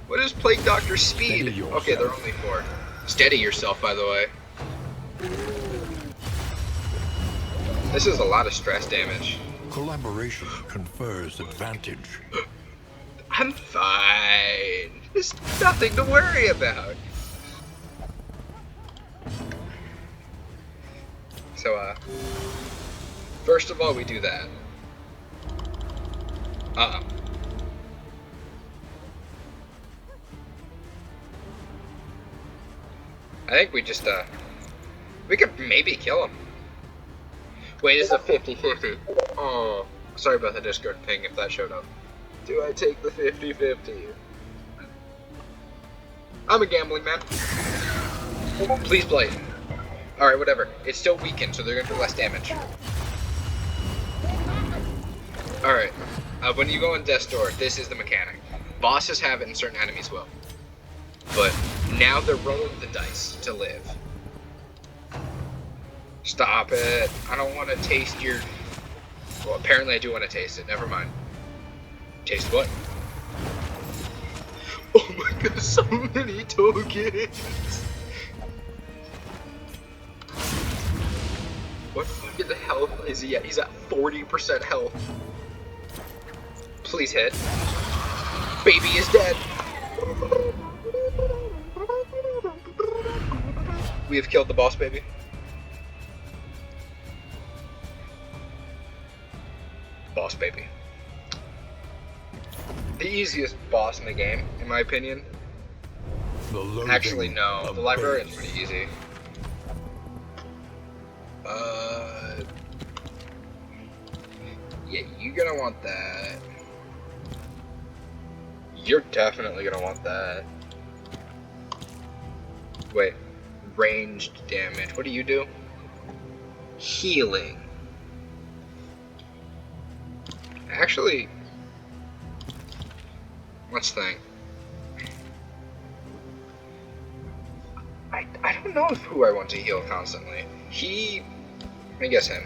What is Plague Doctor's speed? Steady Okay, they're only 4. Steady yourself, by the way. This is a lot of stress damage. Collaboration confers advantage. I'm fine. There's nothing to worry about. So, first of all, we do that. I think we just, we could maybe kill him. Wait, it's a 50-50. Oh, sorry about the Discord ping if that showed up. Do I take the 50-50? I'm a gambling man. Please play. Alright, whatever. It's still weakened, so they're gonna do less damage. Alright. When you go on Death's Door, this is the mechanic. Bosses have it and certain enemies will. But now they're rolling the dice to live. Stop it. I don't want to taste your... Well, apparently I do want to taste it. Never mind. Taste what? Oh my god, so many tokens! What fucking health is he at? He's at 40% health. Please hit. Baby is dead. We have killed the boss baby. baby. The easiest boss in the game, in my opinion. Actually, no. The librarian's pretty easy. Yeah, you're gonna want that. You're definitely gonna want that. Wait, ranged damage. What do you do? Healing. Actually, let's think. I don't know who I want to heal constantly. I guess him.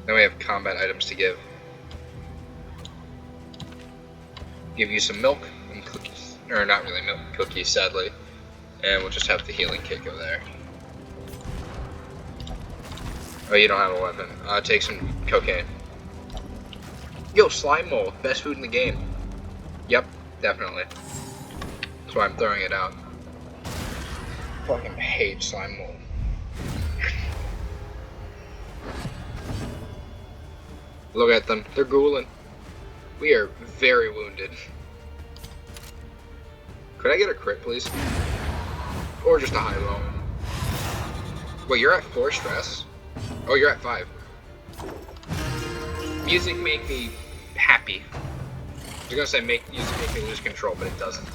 Then we have combat items to give. Give you some milk and cookies. Or not really milk, cookies, sadly. And we'll just have the healing kit go there. Oh, you don't have a weapon. Take some cocaine. Yo, slime mold. Best food in the game. Yep, definitely. That's why I'm throwing it out. Fucking hate slime mold. Look at them. They're ghouling. We are very wounded. Could I get a crit, please? Or just a high roll? Wait, you're at 4 stress? Oh, you're at 5. Music make me happy. I was gonna say music make me lose control, but it doesn't.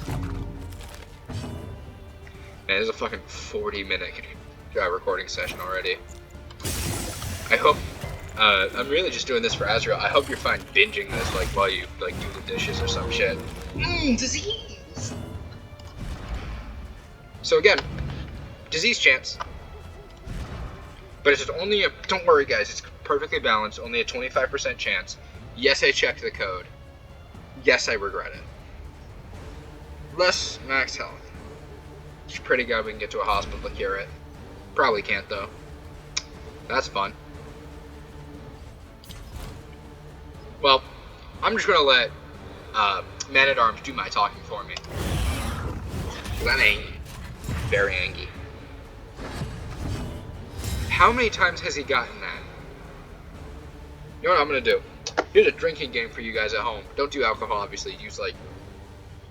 Man, this is a fucking 40-minute recording session already. I hope. I'm really just doing this for Azrael. I hope you're fine binging this, like, while you, like, do the dishes or some shit. Disease! So again, disease chance. But it's only a, don't worry guys, it's perfectly balanced, only a 25% chance. Yes, I checked the code. Yes, I regret it. Less max health. It's pretty good we can get to a hospital to cure it. Probably can't though. That's fun. Well, I'm just gonna let Man-at-Arms do my talking for me. I'm angry. Very angry. How many times has he gotten that? You know what I'm gonna do? Here's a drinking game for you guys at home. Don't do alcohol, obviously. Use, like,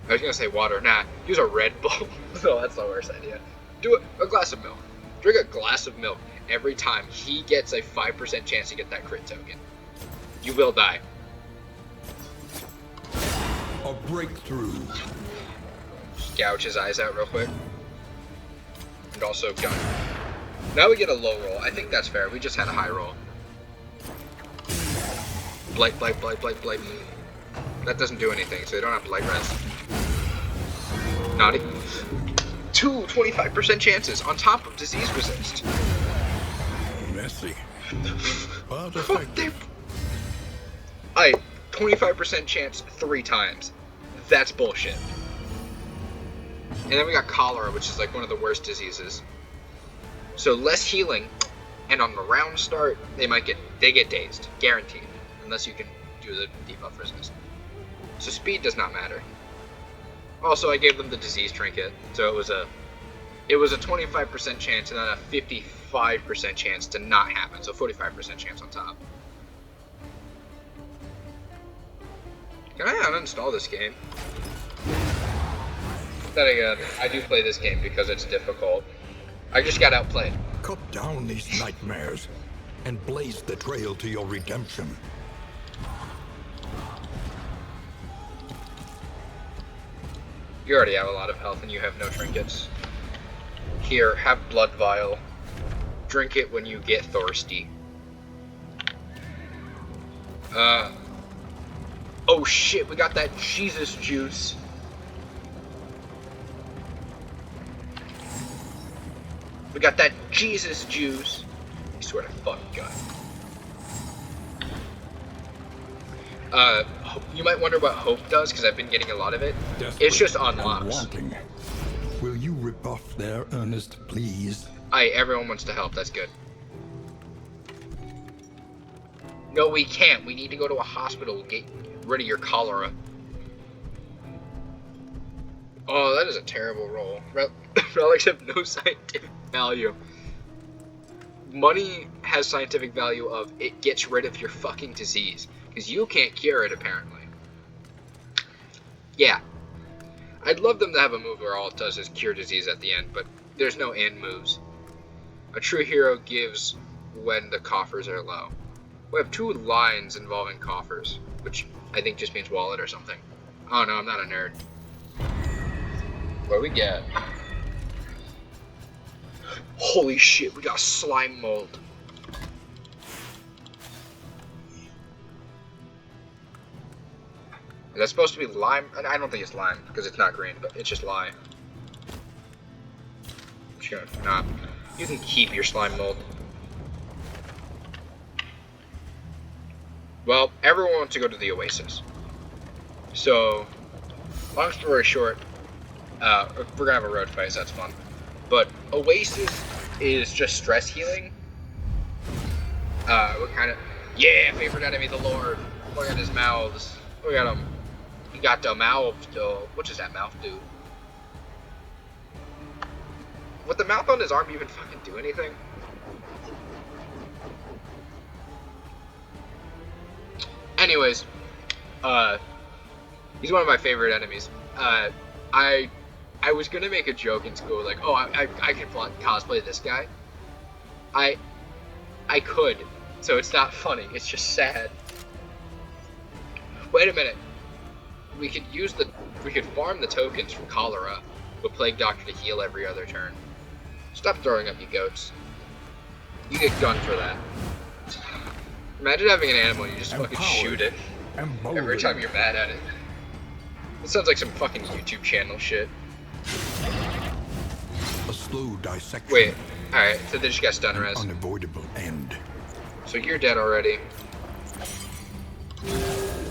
I was gonna say water. Nah, use a Red Bull. No, that's the worst idea. Do a glass of milk. Drink a glass of milk every time he gets a 5% chance to get that crit token. You will die. A breakthrough. Gouge his eyes out real quick. And also gun. Now we get a low roll. I think that's fair. We just had a high roll. Blight, blight, blight, blight, blight. That doesn't do anything, so they don't have blight rest. Naughty. 2 25% chances on top of disease resist. Messy. But effective. 25% chance 3 times. That's bullshit. And then we got cholera, which is like one of the worst diseases. So less healing, and on the round start, they get dazed, guaranteed, unless you can do the debuff resist. So speed does not matter. Also, I gave them the disease trinket, so it was a 25% chance and then a 55% chance to not happen, so 45% chance on top. Can I uninstall this game? Then again, I do play this game because it's difficult. I just got outplayed. Cut down these nightmares and blaze the trail to your redemption. You already have a lot of health and you have no trinkets. Here, have Blood Vial. Drink it when you get thirsty. Oh shit, we got that Jesus juice. We got that Jesus juice. I swear to fuck God. You might wonder what Hope does, because I've been getting a lot of it. It's just unlocks. Will you rebuff their Ernest, please? Everyone wants to help, that's good. No, we can't. We need to go to a hospital to get rid of your cholera. Oh, that is a terrible roll. Relics have no scientific value. money has scientific value of it gets rid of your fucking disease. Because you can't cure it, apparently. Yeah. I'd love them to have a move where all it does is cure disease at the end, but there's no and moves. A true hero gives when the coffers are low. We have 2 lines involving coffers, which I think just means wallet or something. Oh no, I'm not a nerd. What do we get? Holy shit, we got slime mold. Is that supposed to be lime? I don't think it's lime, because it's not green, but it's just lye. Sure, nah. You can keep your slime mold. Well, everyone wants to go to the Oasis. So, long story short, we're gonna have a road fight, so that's fun. But Oasis is just stress healing. What kind of... Yeah, favorite enemy, the Lord. Look at his mouths. Look at him. He got the mouth, though. What does that mouth do? Would the mouth on his arm even fucking do anything? Anyways, he's one of my favorite enemies. I was gonna make a joke in school, like, oh, I could cosplay this guy. I could, so it's not funny. It's just sad. Wait a minute. We could farm the tokens from cholera with Plague Doctor to heal every other turn. Stop throwing up, you goats. You get gunned for that. Imagine having an animal and you just fucking shoot it every time you're mad at it. It sounds like some fucking YouTube channel shit. A slow dissection. Wait, alright, so they just got stun res. Unavoidable end. So you're dead already.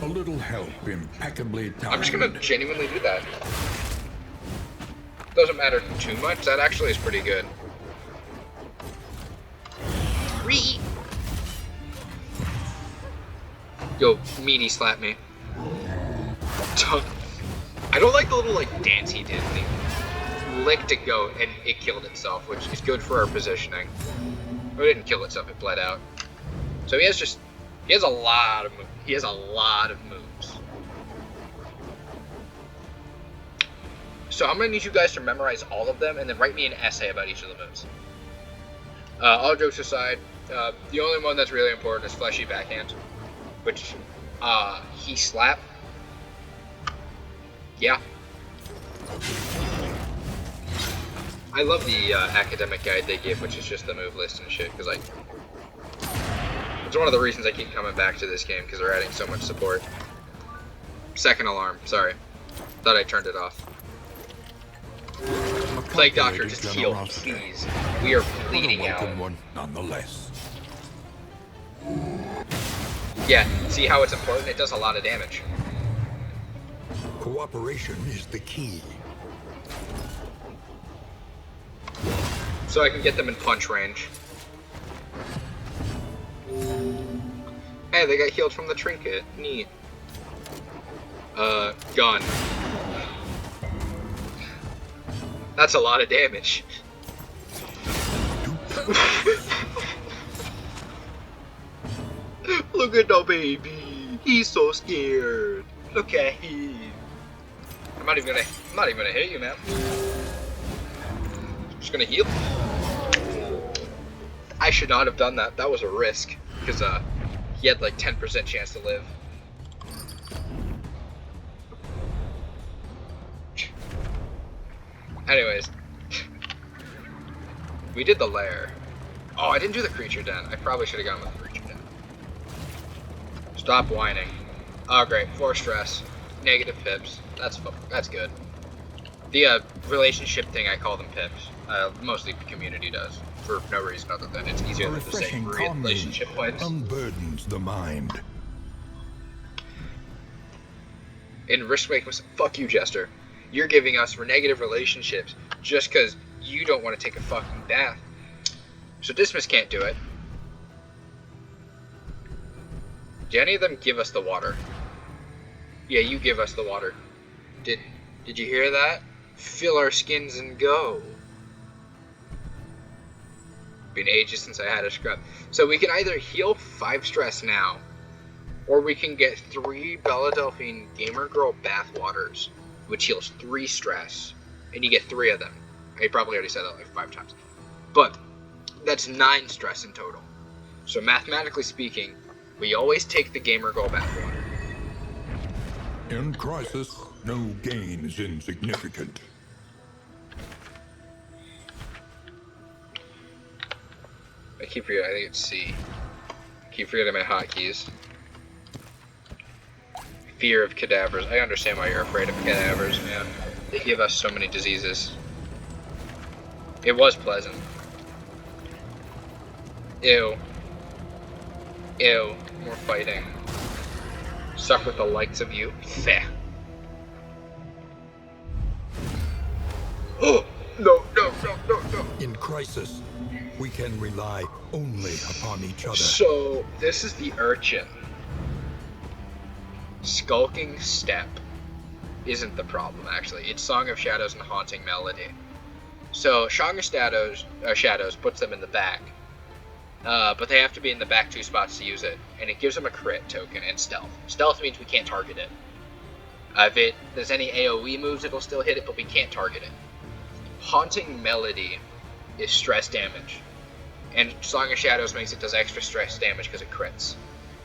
A little help, impeccably timed. I'm just gonna genuinely do that. Doesn't matter too much, that actually is pretty good. Yo, meanie slap me. I don't like the little like dance he did. He licked a goat and it killed itself, which is good for our positioning. It didn't kill itself, it bled out. So he has a lot of moves. So I'm gonna need you guys to memorize all of them and then write me an essay about each of the moves. All jokes aside, the only one that's really important is Fleshy Backhand, which he slap. Yeah. I love the academic guide they give, which is just the move list and shit, because like, it's one of the reasons I keep coming back to this game, because they're adding so much support. Second alarm, sorry. Thought I turned it off. Plague Doctor, just heal, please. We are bleeding out. One, nonetheless. Yeah, see how it's important? It does a lot of damage. Cooperation is the key. So I can get them in punch range. Hey, they got healed from the trinket. Neat. Gun. That's a lot of damage. Look at the baby. He's so scared. Look at him. I'm not even gonna hit you, man. I'm just gonna heal. I should not have done that. That was a risk. Because he had like 10% chance to live. Anyways. We did the lair. Oh, I didn't do the creature den. I probably should have gone with the creature den. Stop whining. Oh, great. 4 stress. Negative pips. That's good. The relationship thing, I call them pips. Mostly the community does. For no reason other than it's easier than to say relationship points. Unburdens the mind. In risk making, fuck you, Jester. You're giving us negative relationships just because you don't want to take a fucking bath. So Dismas can't do it. Do any of them give us the water? Yeah, you give us the water. Did you hear that? Fill our skins and go. Been ages since I had a scrub. So we can either heal 5 stress now, or we can get 3 Bella Delphine Gamer Girl Bathwaters, which heals 3 stress, and you get 3 of them. I probably already said that like 5 times. But that's 9 stress in total. So mathematically speaking, we always take the Gamer Girl Bathwater. In crisis, no gain is insignificant. I keep forgetting, I think it's C. I keep forgetting my hotkeys. Fear of cadavers. I understand why you're afraid of cadavers, man. They give us so many diseases. It was pleasant. Ew. Ew. More fighting. Suck with the likes of you. Feh. Oh! No, no, no, no, no. In crisis, we can rely only upon each other. So, this is the urchin. Skulking Step isn't the problem, actually. It's Song of Shadows and Haunting Melody. So, Song of Shadows puts them in the back. But they have to be in the back 2 spots to use it. And it gives them a crit token and stealth. Stealth means we can't target it. If there's any AoE moves, it'll still hit it, but we can't target it. Haunting Melody is stress damage. And Song of Shadows makes it does extra stress damage because it crits.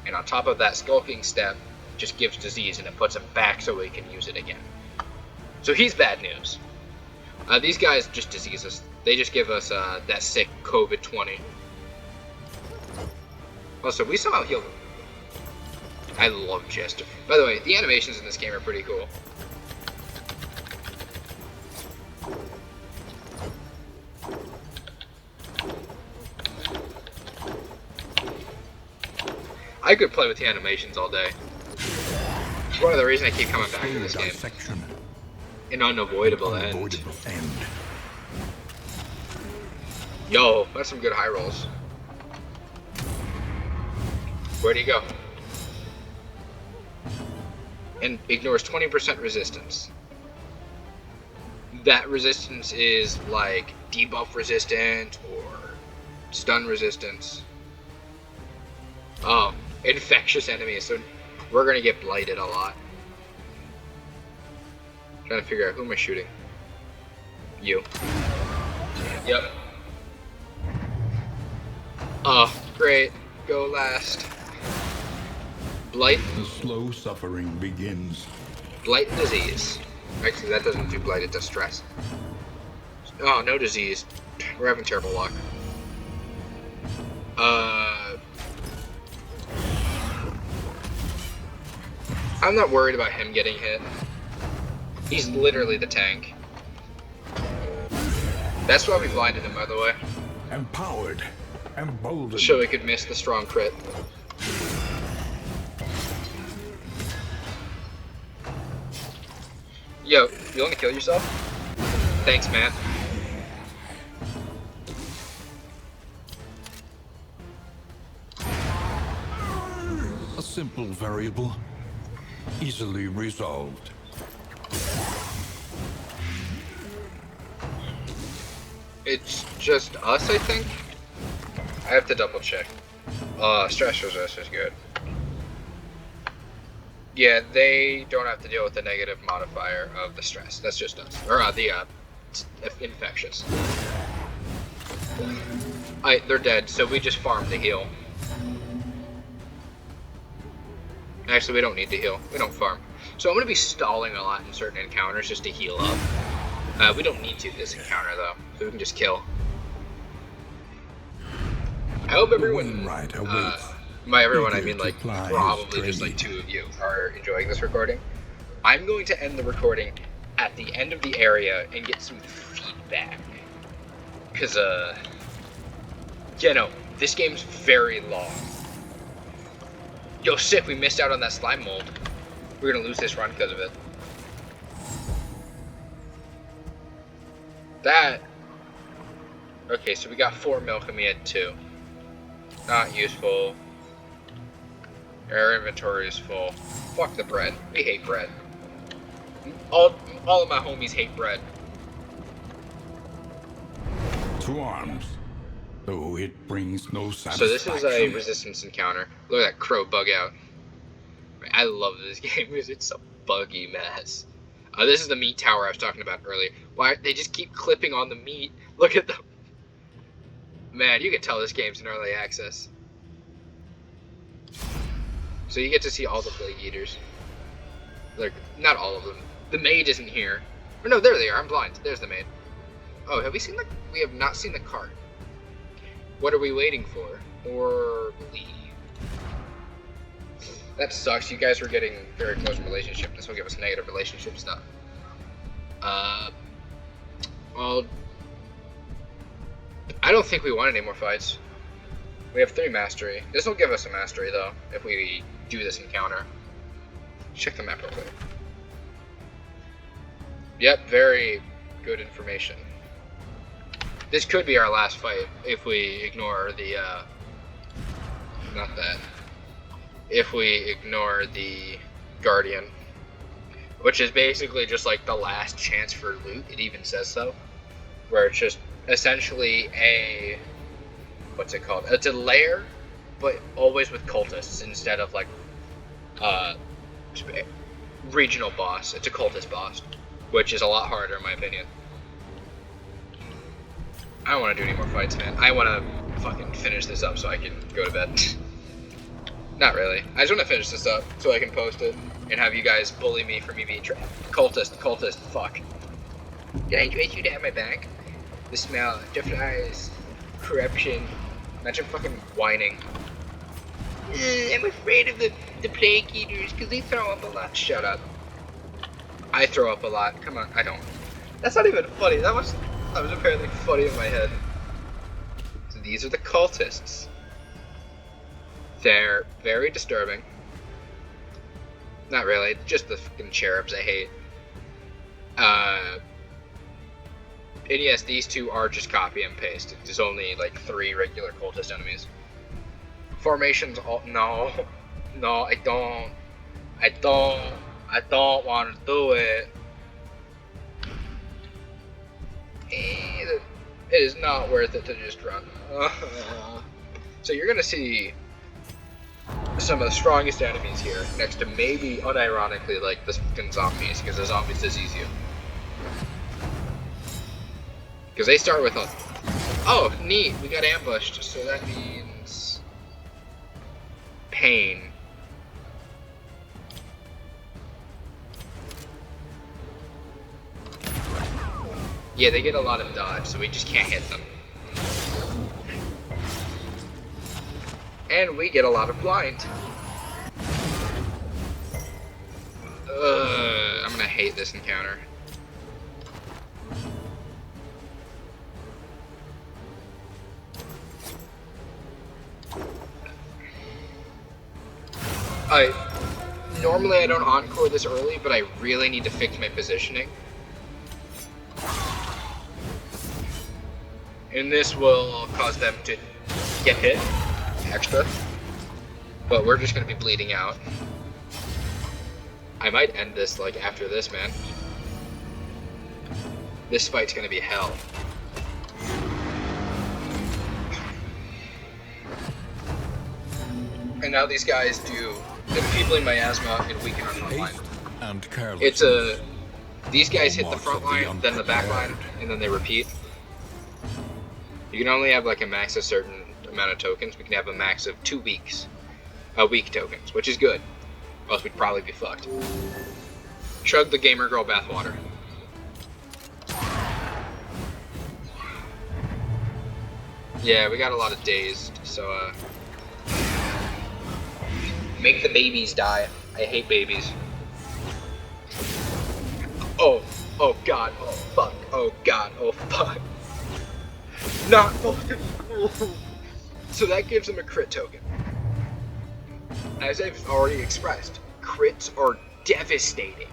And on top of that, Skulking Step just gives disease and it puts him back so we can use it again. So he's bad news. These guys just disease us. They just give us that sick COVID-20. Also, we somehow healed him. I love Jester. By the way, the animations in this game are pretty cool. I could play with the animations all day. It's one of the reasons I keep coming back to this game. An unavoidable end. Yo, that's some good high rolls. Where'd he go? And ignores 20% resistance. That resistance is like debuff resistant or stun resistance. Oh, infectious enemies, so we're gonna get blighted a lot. Trying to figure out who am I shooting. You. Yep. Oh, great. Go last. Blight. The slow suffering begins. Blight and disease. Actually, that doesn't do blight, it does stress. Oh, no disease. We're having terrible luck. I'm not worried about him getting hit. He's literally the tank. That's why we blinded him, by the way. Empowered. Emboldened. So he could miss the strong crit. Yo, you wanna kill yourself? Thanks, man. A simple variable. Easily resolved. It's just us, I think? I have to double check. Stress resist is good. Yeah, they don't have to deal with the negative modifier of the stress. That's just us. Or the infectious. They're dead, so we just farm to heal. Actually, we don't need to heal. We don't farm. So I'm going to be stalling a lot in certain encounters just to heal up. We don't need to this encounter, though, so we can just kill. I hope everyone, by everyone I mean like probably just like 2 of you are enjoying this recording. I'm going to end the recording at the end of the area and get some feedback. Because, you know, this game's very long. Yo, sick, we missed out on that slime mold. We're gonna lose this run because of it. Okay, so we got 4 milk and we had 2. Not useful. Our inventory is full. Fuck the bread. We hate bread. All of my homies hate bread. To arms. though it brings no So satisfaction. this is a resistance encounter. Look at that crow bug out. I love this game because it's a buggy mess. This is the meat tower I was talking about earlier. Why they just keep clipping on the meat? Look at them. Man, you can tell this game's in early access. So you get to see all the plague eaters. Like, not all of them. The maid isn't here. Or no, there they are. I'm blind. There's the maid. Oh, have we seen the... We have not seen the cart. What are we waiting for? Or leave? That sucks. You guys were getting very close in relationship. This will give us negative relationship stuff. Well... I don't think we want any more fights. We have 3 mastery. This will give us a mastery, though, if we do this encounter. Check the map real quick. Yep, very good information. This could be our last fight if we ignore the, not that. If we ignore the Guardian. Which is basically just like the last chance for loot, it even says so. Where it's just essentially a... What's it called? It's a lair, but always with cultists instead of like, regional boss. It's a cultist boss, which is a lot harder in my opinion. I don't want to do any more fights, man. I want to fucking finish this up so I can go to bed. Not really. I just want to finish this up so I can post it and have you guys bully me for me being cultist, fuck. Did I trace you down my back? The smell, the flies, corruption. Imagine fucking whining. I'm afraid of the plague eaters because they throw up a lot. Shut up. I throw up a lot. Come on, I don't. That's not even funny. That was apparently funny in my head. So these are the cultists. They're very disturbing. Not really, just the fucking cherubs I hate. And yes, these 2 are just copy and paste. There's only like 3 regular cultist enemies. Formations, no, I don't want to do it. It is not worth it to just run. So you're gonna see some of the strongest enemies here, next to maybe, unironically, like the fucking zombies, because the zombies disease you. Because they start with a... Oh, neat, we got ambushed, so that means... pain. Yeah, they get a lot of dodge, so we just can't hit them. And we get a lot of blind. I'm gonna hate this encounter. Normally I don't encore this early, but I really need to fix my positioning. And this will cause them to get hit extra. But we're just gonna be bleeding out. I might end this like after this, man. This fight's gonna be hell. And now these guys do enfeebling miasma and weaken our front line. And It's a... These guys hit the front line, then the back line, and then they repeat. You can only have like a max of certain amount of tokens. We can have a max of 2 weeks. Week tokens, which is good. Or else we'd probably be fucked. Chug the gamer girl bathwater. Yeah, we got a lot of dazed, so make the babies die. I hate babies. Oh god, oh fuck, oh god, oh fuck. Not fucking. So that gives them a crit token. As I've already expressed, crits are devastating.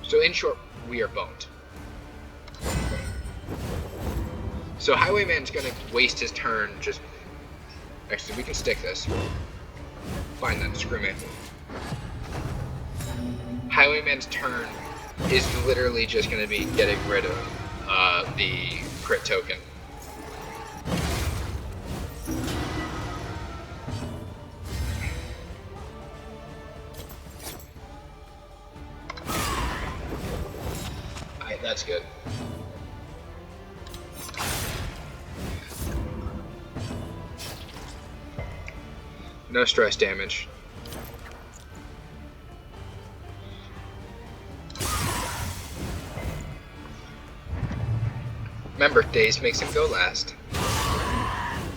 So in short, we are boned. So Highwayman's gonna waste his turn just... Actually, we can stick this. Fine then, screw me. Highwayman's turn is literally just gonna be getting rid of the crit token. That's good. No stress damage. Remember, daze makes him go last.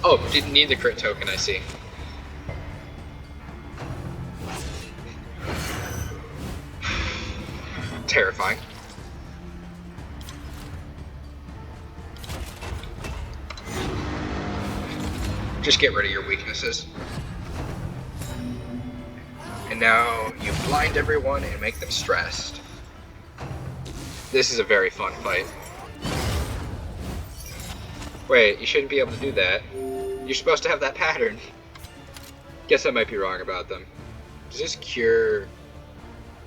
Oh, didn't need the crit token, I see. Terrifying. Just get rid of your weaknesses. And now you blind everyone and make them stressed. This is a very fun fight. Wait, you shouldn't be able to do that. You're supposed to have that pattern. Guess I might be wrong about them. Does this cure...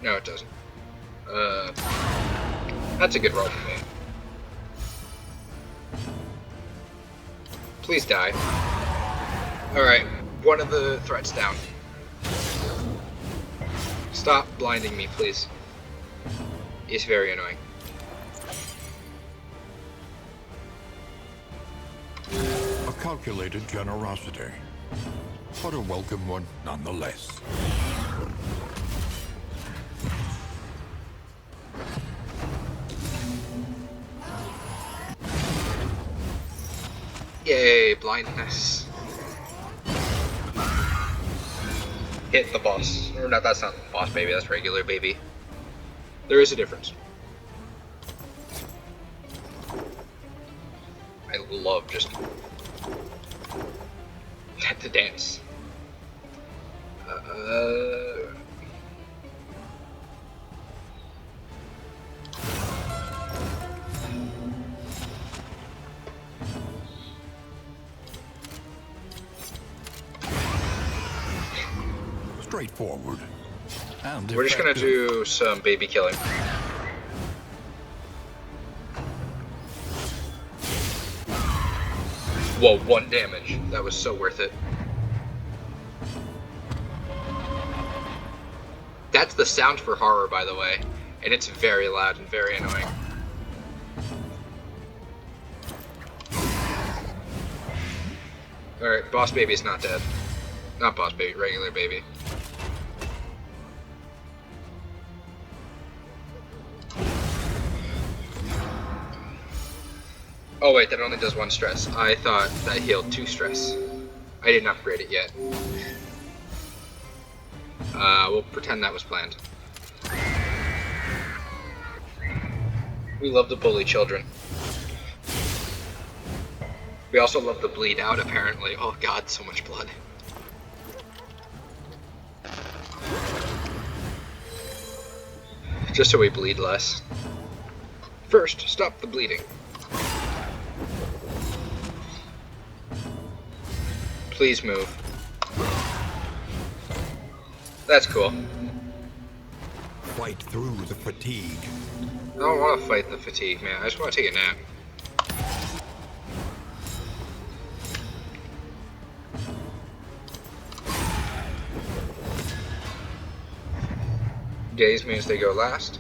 No, it doesn't. That's a good roll for me. Please die. Alright, one of the threats down. Stop blinding me, please. It's very annoying. A calculated generosity, but a welcome one nonetheless. Yay, blindness. Hit the boss. Or not, that's not boss baby, that's regular baby. There is a difference. I love just the dance. Straightforward. And We're just gonna effective. do some baby killing. Whoa, 1 damage. That was so worth it. That's the sound for horror, by the way. And it's very loud and very annoying. Alright, boss baby's not dead. Not boss baby, regular baby. Oh wait, that only does 1 stress. I thought that healed 2 stress. I didn't upgrade it yet. We'll pretend that was planned. We love to bully children. We also love to bleed out, apparently. Oh god, so much blood. Just so we bleed less. First, stop the bleeding. Please move. That's cool. Fight through the fatigue. I don't want to fight the fatigue, man. I just want to take a nap. Daze means they go last.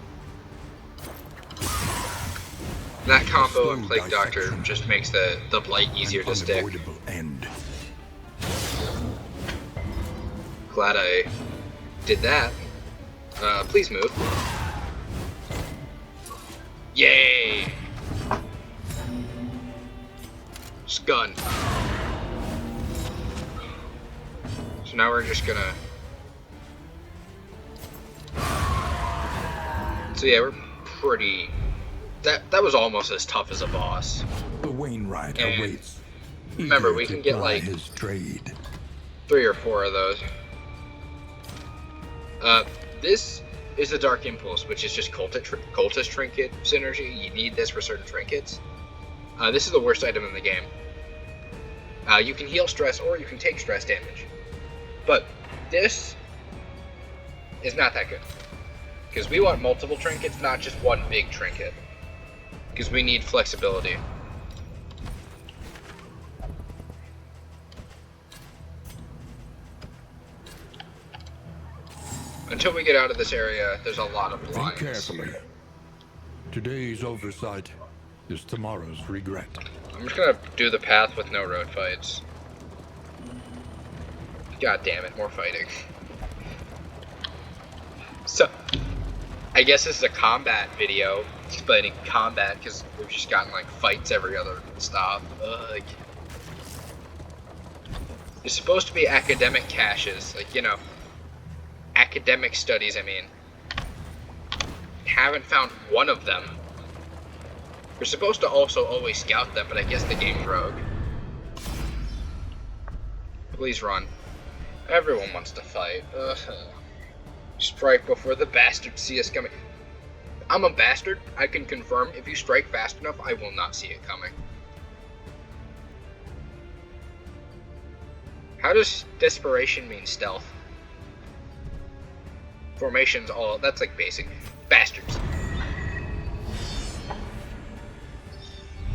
That combo and Plague Doctor just makes the blight easier to stick. Unavoidable end. Glad I did that. Please move. Yay! Gun. So now we're just gonna... So yeah, we're pretty... That was almost as tough as a boss. The Wainwright And awaits. remember, eager we to can get, ply like, his trade. 3 or 4 of those. This is the Dark Impulse, which is just Cultist Trinket synergy. You need this for certain trinkets. This is the worst item in the game. You can heal stress or you can take stress damage. But this is not that good. Because we want multiple trinkets, not just one big trinket. Because we need flexibility. Until we get out of this area, there's a lot of Think blinds. carefully. Today's oversight is tomorrow's regret. I'm just gonna do the path with no road fights. God damn it, more fighting. So, I guess this is a combat video, explaining combat, because we've just gotten, like, fights every other stop. Ugh. It's supposed to be academic caches, like, you know, academic studies, I mean. Haven't found one of them. You're supposed to also always scout them, but I guess the game's rogue. Please run. Everyone wants to fight. Ugh. Strike before the bastards see us coming. I'm a bastard. I can confirm if you strike fast enough, I will not see it coming. How does desperation mean stealth? Formation's all, that's like basic. Bastards.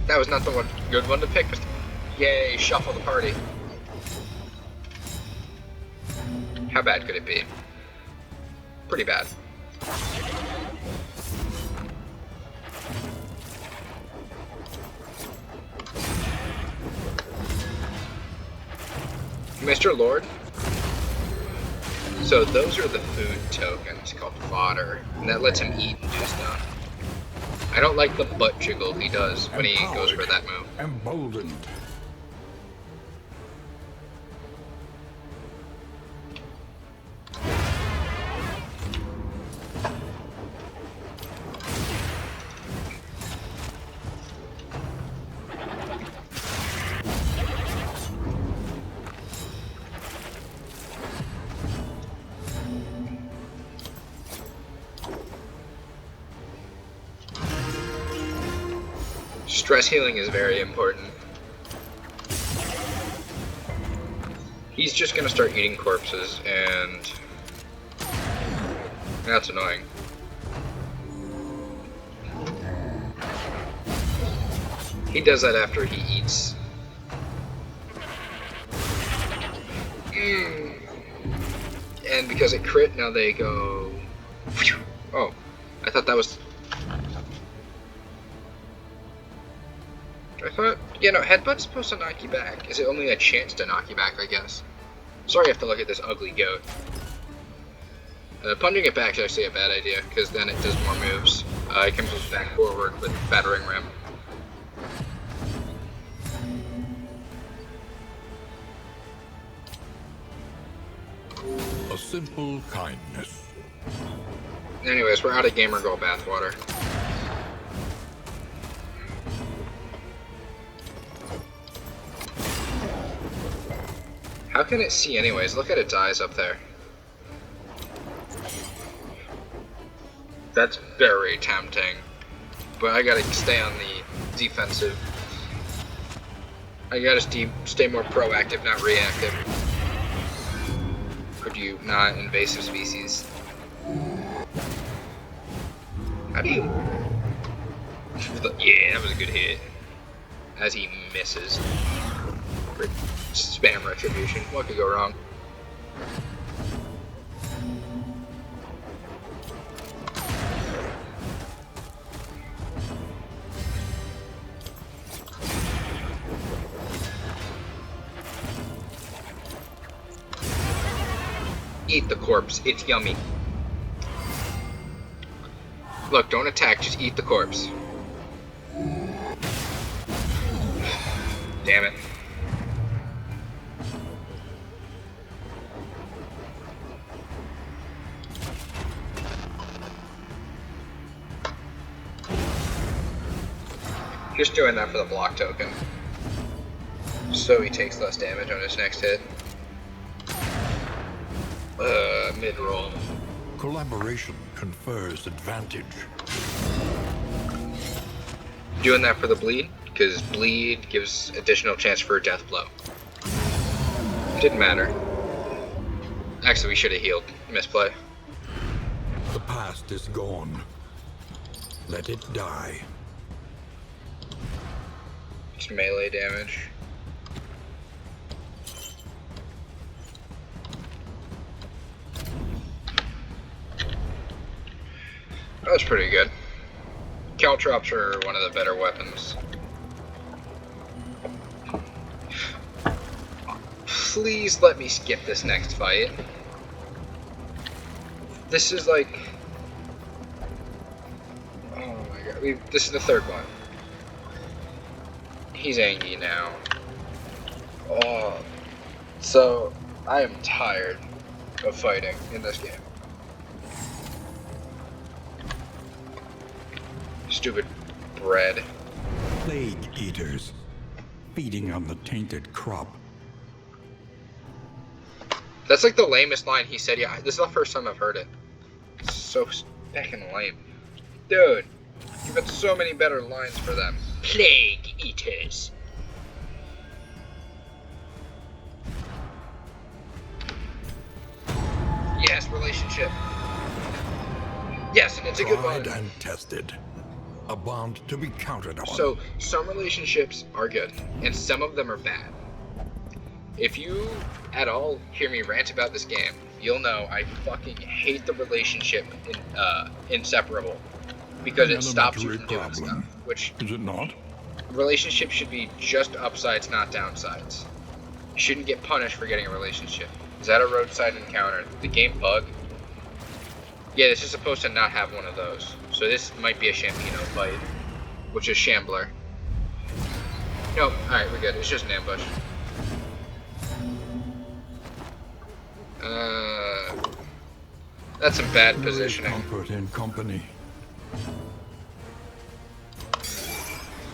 That was not the one, good one to pick. Yay, shuffle the party. How bad could it be? Pretty bad. Mr. Lord? So those are the food tokens called fodder, and that lets him eat and do stuff. I don't like the butt jiggle he does when he goes for that move. Emboldened. Stress healing is very important. He's just gonna start eating corpses, and that's annoying. He does that after he eats. And because it crit, now they go... Oh, I thought that was... I thought, you know, headbutt's supposed to knock you back. Is it only a chance to knock you back, I guess? Sorry I have to look at this ugly goat. Punching it back is actually a bad idea, because then it does more moves. It can move back forward with battering ram. A simple kindness. Anyways, we're out of Gamer Girl bathwater. How can it see anyways? Look at its eyes up there. That's very tempting. But I gotta stay on the defensive. I gotta stay more proactive, not reactive. Could you not invasive species? How do you... Yeah, that was a good hit. As he misses. Spam retribution. What could go wrong? Eat the corpse. It's yummy. Look, don't attack. Just eat the corpse. Damn it. Just doing that for the block token. So he takes less damage on his next hit. Mid-roll. Collaboration confers advantage. Doing that for the bleed, because bleed gives additional chance for a death blow. Didn't matter. Actually, we should have healed. Misplay. The past is gone. Let it die. Just melee damage. That was pretty good. Caltrops are one of the better weapons. Please let me skip this next fight. This is like... Oh my god, this is the third one. He's angry now. Oh. So, I am tired of fighting in this game. Stupid bread. Plague eaters, feeding on the tainted crop. That's like the lamest line he said. Yeah, this is the first time I've heard it. It's so fucking lame. Dude, you've got so many better lines for them. Plague eaters. Yes, relationship. Yes, and it's a good one. Tried and tested. A bond to be counted on. So, some relationships are good, and some of them are bad. If you at all hear me rant about this game, you'll know I fucking hate the relationship in Inseparable. Because it stops you from doing stuff. Which, is it not? Relationships should be just upsides, not downsides. You shouldn't get punished for getting a relationship. Is that a roadside encounter? Did the game bug? Yeah, this is supposed to not have one of those. So this might be a Shampino fight, which is Shambler. Nope, alright, we're good. It's just an ambush. That's some bad positioning. Comfort in company.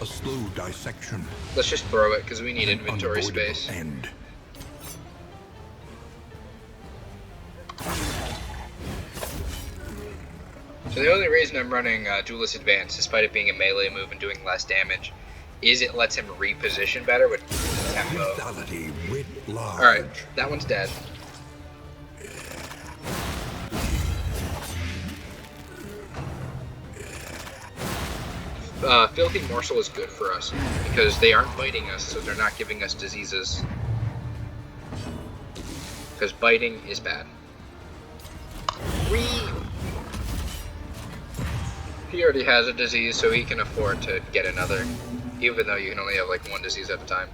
A slow dissection. Let's just throw it, because we need inventory space. End. So the only reason I'm running Duelist Advance, despite it being a melee move and doing less damage, is it lets him reposition better with tempo. Lethality writ large. Alright, that one's dead. Filthy Morsel is good for us, because they aren't biting us, so they're not giving us diseases. Because biting is bad. He already has a disease, so he can afford to get another, even though you can only have like one disease at a time.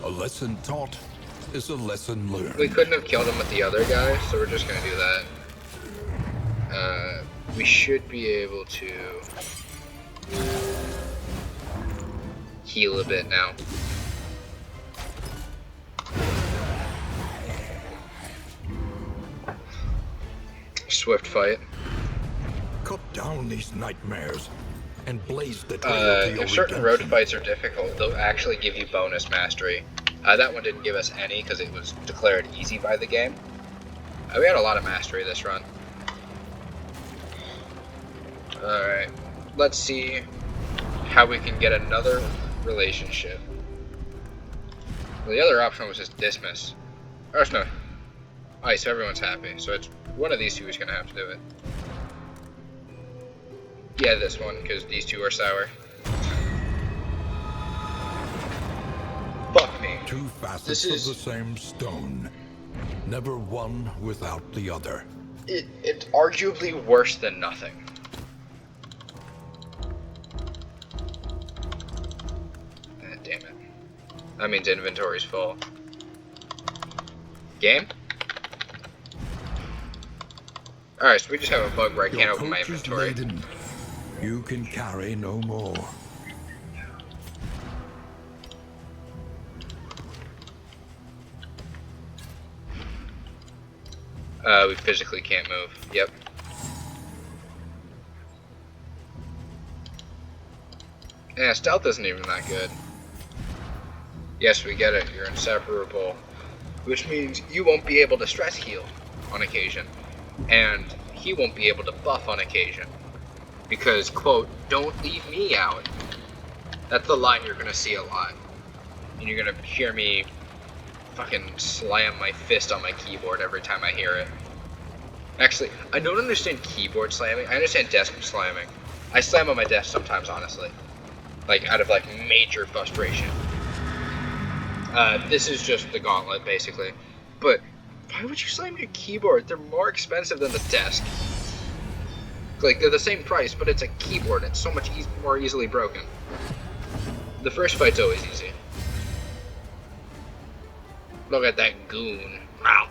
A lesson taught is a lesson learned. We couldn't have killed him with the other guy, so we're just gonna do that. We should be able to heal a bit now. Swift fight. Cut down these nightmares and blaze the trail to your If certain road redemption. fights are difficult, they'll actually give you bonus mastery. That one didn't give us any because it was declared easy by the game. We had a lot of mastery this run. Alright, let's see how we can get another relationship. Well, the other option was just dismiss. Or no. Alright, so everyone's happy. So it's one of these two who's going to have to do it. Yeah, this one, because these two are sour. Fuck me. Two facets This is- of the same stone. Never one without the other. It's arguably worse than nothing. Damn it. That means inventory's full. Game? Alright, so we just have a bug where I can't Your open my coach is inventory. laden. You can carry no more. We physically can't move. Yep. Yeah, stealth isn't even that good. Yes, we get it. You're inseparable. Which means you won't be able to stress heal on occasion. And he won't be able to buff on occasion. Because, quote, don't leave me out. That's the line you're gonna see a lot. And you're gonna hear me fucking slam my fist on my keyboard every time I hear it. Actually, I don't understand keyboard slamming. I understand desk slamming. I slam on my desk sometimes, honestly. Like, out of, like, major frustration. This is just the gauntlet, basically. But why would you slam your keyboard? They're more expensive than the desk. Like, they're the same price, but it's a keyboard. It's so much more easily broken. The first fight's always easy. Look at that goon. Wow.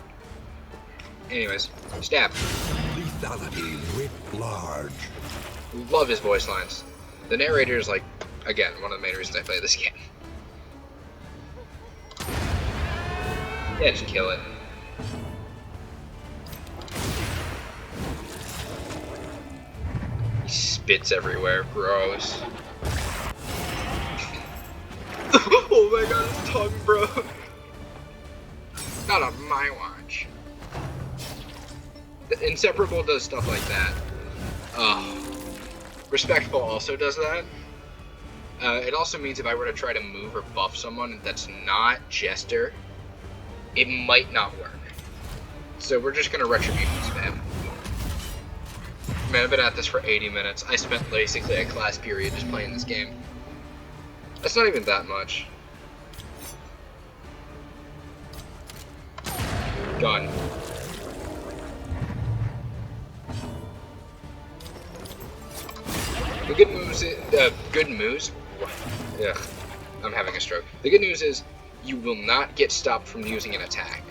Anyways, stab. Lethality writ large. Love his voice lines. The narrator is, like, again, one of the main reasons I play this game. Yeah, just kill it. He spits everywhere. Gross. Oh my god, his tongue broke. Not on my watch. The Inseparable does stuff like that. Respectful also does that. It also means if I were to try to move or buff someone that's not Jester, it might not work. So we're just gonna Retribution spam. Man, I've been at this for 80 minutes. I spent basically a class period just playing this game. That's not even that much. Gone. The good news is, ugh, I'm having a stroke. The good news is, you will not get stopped from using an attack.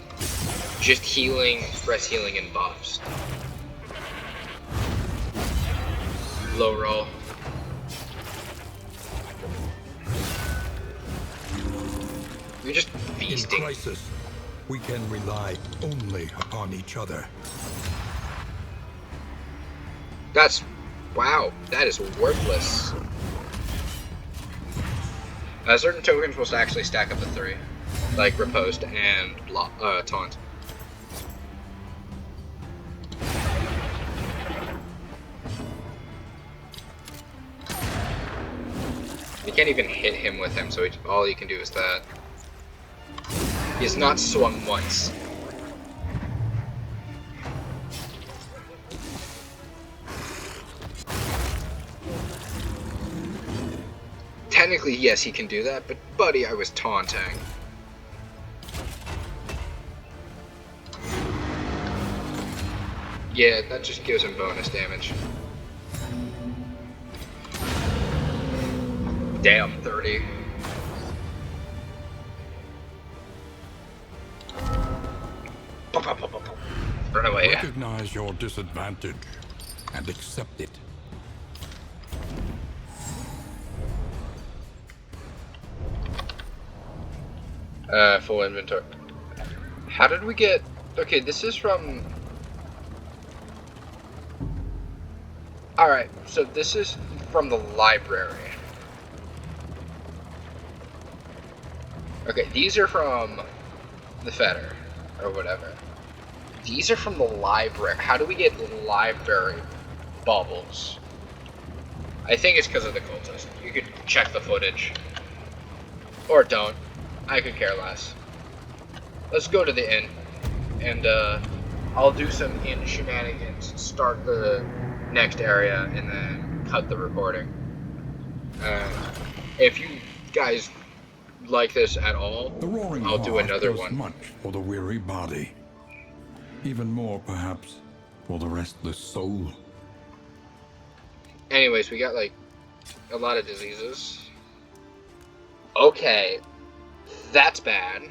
Just healing, press healing, and buffs. Low roll. You're just feasting. In crisis, we can rely only upon each other. That's... wow, that is worthless. Certain tokens will actually stack up to 3. Like Riposte and Taunt. You can't even hit him with him, so all you can do is that. He has not swung once. Technically, yes, he can do that, but buddy, I was taunting. Yeah, that just gives him bonus damage. Damn, 30. Run away. Recognize your disadvantage and accept it. Full inventory. How did we get... okay, this is from... alright, so this is from the library. Okay, these are from the Fetter, or whatever. These are from the library. How do we get library bubbles? I think it's because of the cultist. You could check the footage. Or don't. I could care less. Let's go to the inn. And, I'll do some inn shenanigans, start the next area, and then cut the recording. If you guys like this at all, The roaring I'll do heart another does one. much for the weary body. Even more, perhaps, for the restless soul. Anyways, we got, like, a lot of diseases. Okay. That's bad.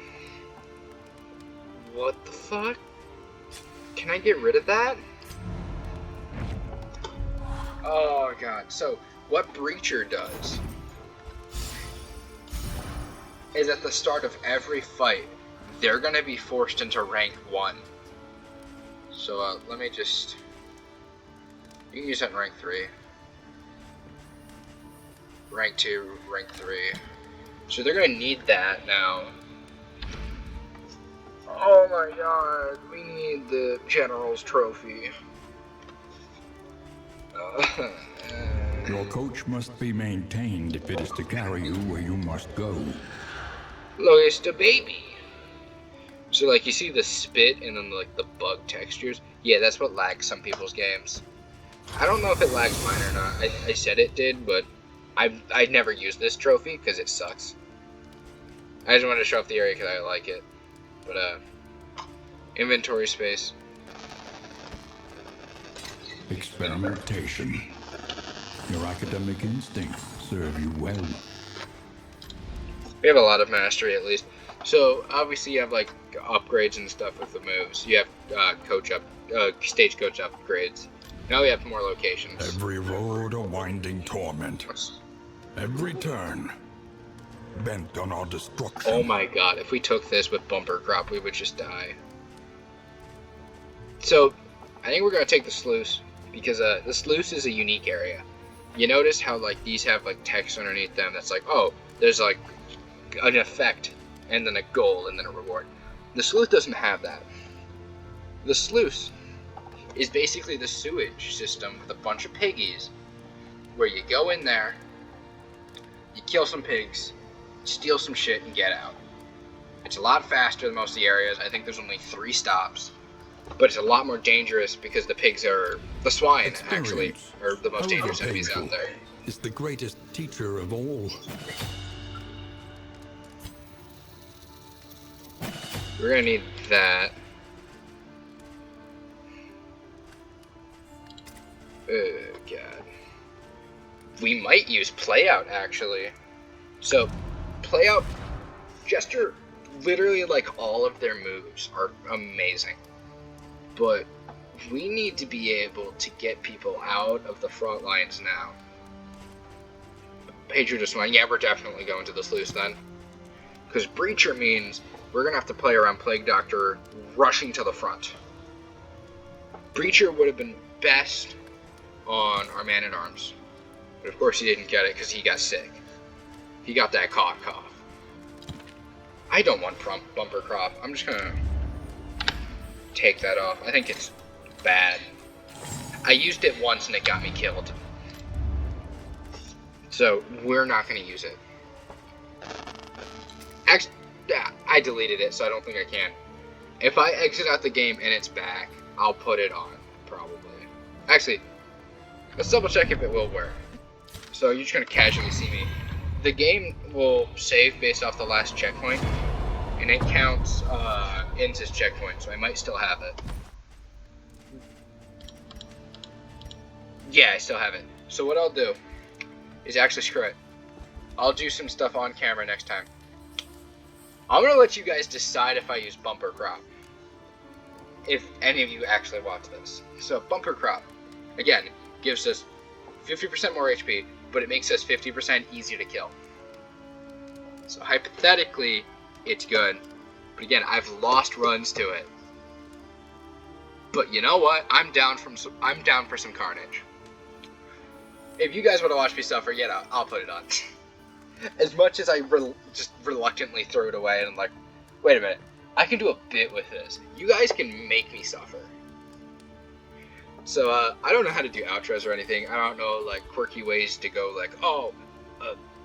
What the fuck? Can I get rid of that? Oh god. So, what Breacher does is at the start of every fight, they're gonna be forced into rank 1. So, let me just... you can use that in rank 3. Rank 2, rank 3. So they're gonna need that now. Oh my god, we need the General's Trophy. Your coach must be maintained if it is to carry you where you must go. Look, it's the baby. So like you see the spit and then like the bug textures? Yeah, that's what lags some people's games. I don't know if it lags mine or not. I said it did, but I never used this trophy because it sucks. I just wanted to show off the area because I like it. But, inventory space. Experimentation. Your academic instincts serve you well. We have a lot of mastery, at least. So, obviously, you have, like, upgrades and stuff with the moves. You have, stagecoach upgrades. Now we have more locations. Every road a winding torment. Every turn bent on our destruction. Oh my god, if we took this with bumper crop, we would just die. So, I think we're going to take the sluice, because the sluice is a unique area. You notice how, like, these have, like, text underneath them that's like, oh, there's, like, an effect, and then a goal, and then a reward. The sluice doesn't have that. The sluice is basically the sewage system with a bunch of piggies, where you go in there, you kill some pigs, steal some shit, and get out. It's a lot faster than most of the areas. I think there's only 3 stops. But it's a lot more dangerous because the pigs are... The swine, actually, are the most dangerous enemies out there. It's the greatest teacher of all. We're gonna need that. Oh, God. We might use Playout, actually. So, Playout, Jester, literally, like, all of their moves are amazing. But we need to be able to get people out of the front lines now. Pedro just went, yeah, we're definitely going to the sluice then. Because Breacher means we're going to have to play around Plague Doctor rushing to the front. Breacher would have been best on our Man-at-Arms. But of course he didn't get it because he got sick. He got that cough. I don't want bumper crop. I'm just going to take that off. I think it's bad. I used it once and it got me killed. So we're not going to use it. Actually, I deleted it, so I don't think I can. If I exit out the game and it's back, I'll put it on, probably. Actually, let's double check if it will work. So you're just going to casually see me. The game will save based off the last checkpoint, and it counts into this checkpoint, so I might still have it. Yeah, I still have it. So what I'll do is actually screw it. I'll do some stuff on camera next time. I'm going to let you guys decide if I use bumper crop. If any of you actually watch this. So bumper crop, again, gives us 50% more HP, but it makes us 50% easier to kill. So hypothetically, it's good. But again, I've lost runs to it. But you know what? I'm down for some carnage. If you guys want to watch me suffer, yeah, I'll put it on. As much as I just reluctantly threw it away and I'm like, wait a minute, I can do a bit with this. You guys can make me suffer. So, I don't know how to do outros or anything. I don't know, like, quirky ways to go, like,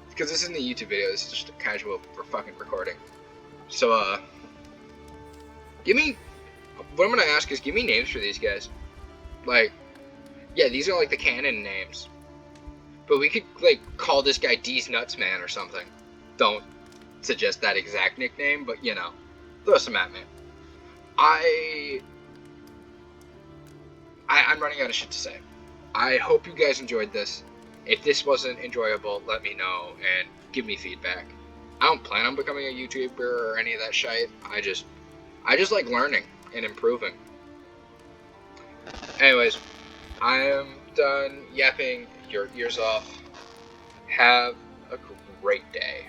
because this isn't a YouTube video, this is just a casual fucking recording. So, what I'm gonna ask is, give me names for these guys. Like, yeah, these are, like, the canon names. But we could, like, call this guy D's Nuts Man or something. Don't suggest that exact nickname, but, you know, throw some at me. I'm running out of shit to say. I hope you guys enjoyed this. If this wasn't enjoyable, let me know and give me feedback. I don't plan on becoming a YouTuber or any of that shit. I just like learning and improving. Anyways, I am done yapping your ears off. Have a great day.